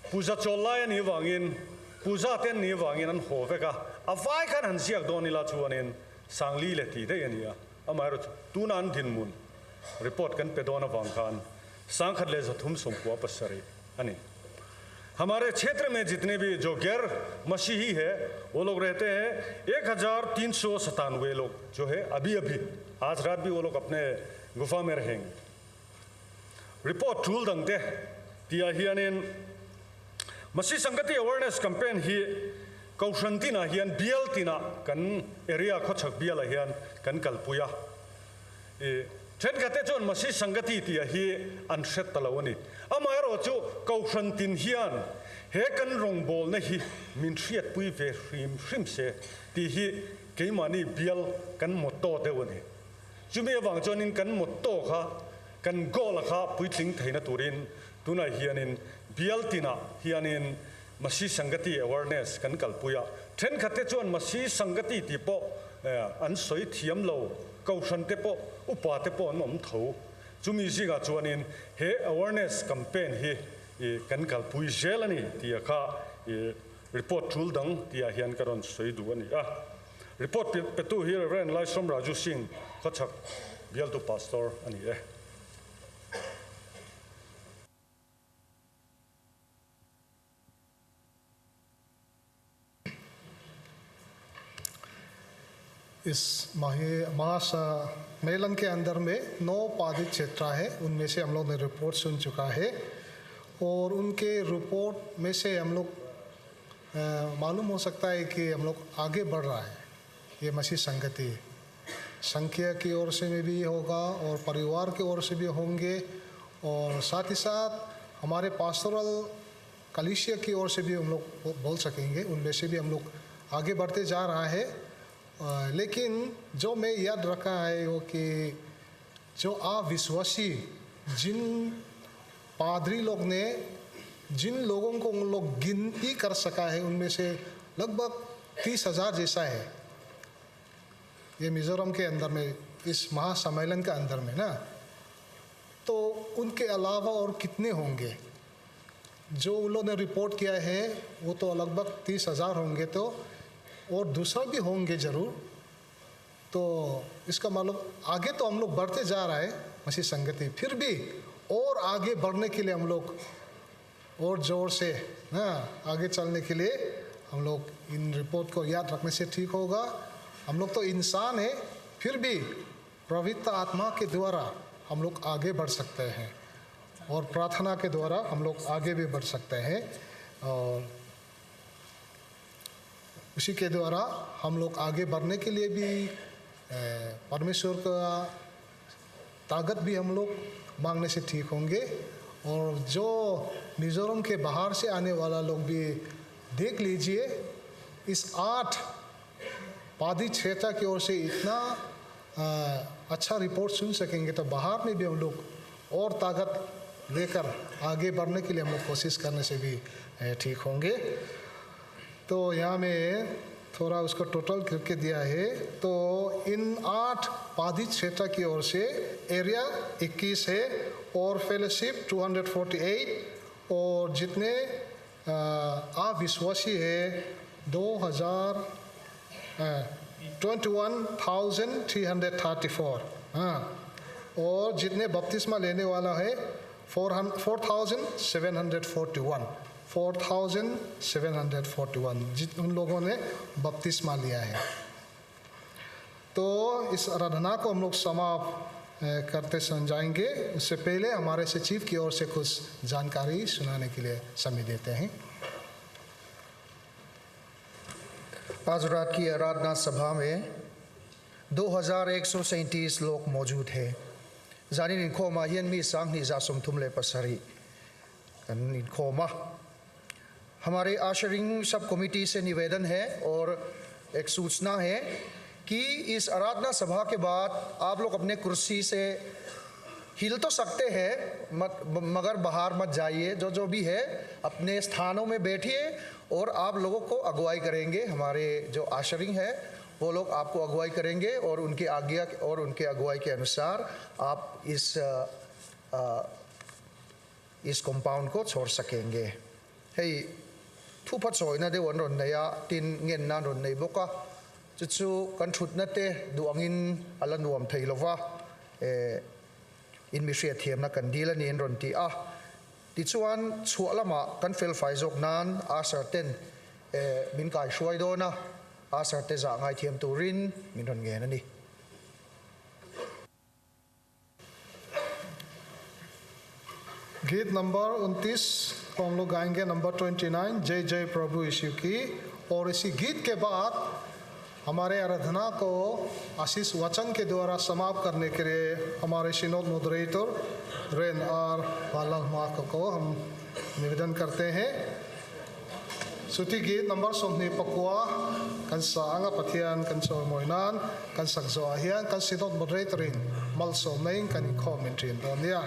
S12: पूजा चोलाय नि वांगिन पूजा तेन नि वांगिन अन होवेगा अवाय खान हंसियक दोनिला चुवनेन सांगली लेती दे यानिया अमारो तुनान दिनमुन रिपोर्ट कन पेदोना वांखान सांखतले जथुम सोमकुआ पसरी अनि हमारे क्षेत्र में जितने भी जो गैर मसीही है वो लोग रहते हैं 1397 लोग जो है अभी आज रात भी वो लोग अपने गुफा में रहेंगे। रिपोर्ट टूल दंगते तिया हियानिन मसी संगति अवेयरनेस कैंपेन ही कौशंतिना हियन बियलतिना कन एरिया खोचक बियल हियन कन कलपुया ट्रेन कहते जोन मसी संगति तिया ही अनसेट तलवनी अमारो जो कौशंतिन हियन हे कन रोंगबोल नहीं मिनट्रियत पुई वे श्रीम से ती ही कई मानी बियल कन मोटो देवनी जुमे वांगजोनिन कन मोटो खा कन गोल खा पुई थिंग थैना तुरिन तुना हियनिन बियल तिना हियनिन मसी संगति अवेयरनेस कन कलपुया ट्रेन कहते जोन मसी संगति तिपो अनसोई थियम लो कौशंते पो उपाते पो नम थौ जुमी जिगा जुआनिन हे अवेयरनेस कैंपेन ही कन कलपुई जेलनी तिया खा रिपोर्ट टूल दंग तिया हियन करन सोई दुवनी रिपोर्ट पेतु ही रेन लाइसम राजू सिंह खचक बियल टू पास्टर अनि
S1: इस महासम्मेलन के अंदर में 9 बाधित क्षेत्र है उनमें से हम लोग ने रिपोर्ट सुन चुका है और उनके रिपोर्ट में से हम लोग मालूम हो सकता है कि हम लोग आगे बढ़ रहा है। ये मसीह संगति संख्या की ओर से में भी होगा और परिवार की ओर से भी होंगे, और साथ ही साथ हमारे पास्टोरल कलीसिया की ओर से भी हम लोग बोल सकेंगे, उनमें से भी हम लोग आगे बढ़ते जा रहा है। लेकिन जो मैं याद रखा है वो कि जो अविश्वासी जिन पादरी लोग ने जिन लोगों को उन लोग गिनती कर सका है उनमें से लगभग 30,000 जैसा है ये मिजोरम के अंदर में, इस महासम्मेलन के अंदर में ना। तो उनके अलावा और कितने होंगे जो उन लोगों ने रिपोर्ट किया है, वो तो लगभग 30,000 होंगे, तो और दूसरा भी होंगे ज़रूर। तो इसका मतलब आगे तो हम लोग बढ़ते जा रहा है मसीह संगति, फिर भी और आगे बढ़ने के लिए हम लोग और ज़ोर से ना आगे चलने के लिए हम लोग इन रिपोर्ट को याद रखने से ठीक होगा। हम लोग तो इंसान है, फिर भी पवित्र आत्मा के द्वारा हम लोग आगे बढ़ सकते हैं और प्रार्थना के द्वारा हम लोग आगे भी बढ़ सकते हैं, और उसी के द्वारा हम लोग आगे बढ़ने के लिए भी परमेश्वर का ताकत भी हम लोग मांगने से ठीक होंगे। और जो मिज़ोरम के बाहर से आने वाला लोग भी देख लीजिए, इस 8 पादी क्षेत्र की ओर से इतना अच्छा रिपोर्ट सुन सकेंगे, तो बाहर में भी हम लोग और ताकत लेकर आगे बढ़ने के लिए हम लोग कोशिश करने से भी ठीक होंगे। तो यहाँ में थोड़ा उसको टोटल करके दिया है। तो इन 8 पादी क्षेत्र की ओर से एरिया 21 है और फेलोशिप 248, और जितने अविश्वासी है 21,334, हाँ, और जितने बपतिस्मा लेने वाला है 4,741 उन लोगों ने बपतिस्मा लिया है। तो इस आराधना को हम लोग समाप्त करते समझाएंगे, उससे पहले हमारे सचिव की ओर से कुछ जानकारी सुनाने के लिए समय देते हैं।
S2: आज रात की आराधना सभा में 2,137 लोग मौजूद हैं। जानी निकोमा यनमी सांग निजा सुमथुमले पसरी निकोमा। हमारे आशरिंग सब कमेटी से निवेदन है और एक सूचना है कि इस आराधना सभा के बाद आप लोग अपने कुर्सी से हिल तो सकते हैं मगर बाहर मत जाइए। जो भी है अपने स्थानों में बैठिए और आप लोगों को अगुवाई करेंगे। हमारे जो आशरिंग है वो लोग आपको अगुवाई करेंगे और उनकी आज्ञा और उनके अगुवाई के अनुसार आप इस कंपाउंड को छोड़ सकेंगे। हे थुपत सोइना दे वन रोन नया तीन ङेन ना रोन नै बोका चुचु कंठुत नते दुआंगिन अलन वम थैलवा इन मिश्रिया थियम ना कंदीला नि रोन ती आ तिचुआन छुअलमा कंफेल फाइजोक नान आ सर्टेन मिन काय शुवाइदोना आ सर्टे जा ngai thiam turin min ron nge na ni।
S1: गीत नंबर 29 को हम लोग गाएंगे, नंबर 29 जय जय प्रभु यीशु की। और इसी गीत के बाद हमारे आराधना को आशीष वचन के द्वारा समाप्त करने के लिए हमारे सिनोड मॉडरेटर रेन आर बालाल मार्क को हम निवेदन करते हैं। सुती गीत नंबर सोमनी पकुआ कंसा आंगा पथियान कंसो मोइनान कंसक जो आहियान कं सिनोड मॉडरेटरिन मलसो मेन कनि commentary Doniya.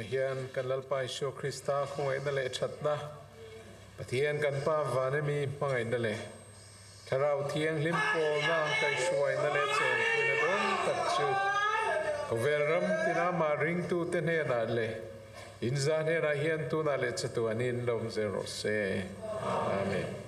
S6: hian kan lalpai Isu Krista khungai na le thatna pathian kan pa vane mi mangai na le tharau thiang lim pol na kai suai na le chen pina don tak chu koveram tina ma ring tu te ne na le inza ne na hian tu na le chatu anin lom zero se amen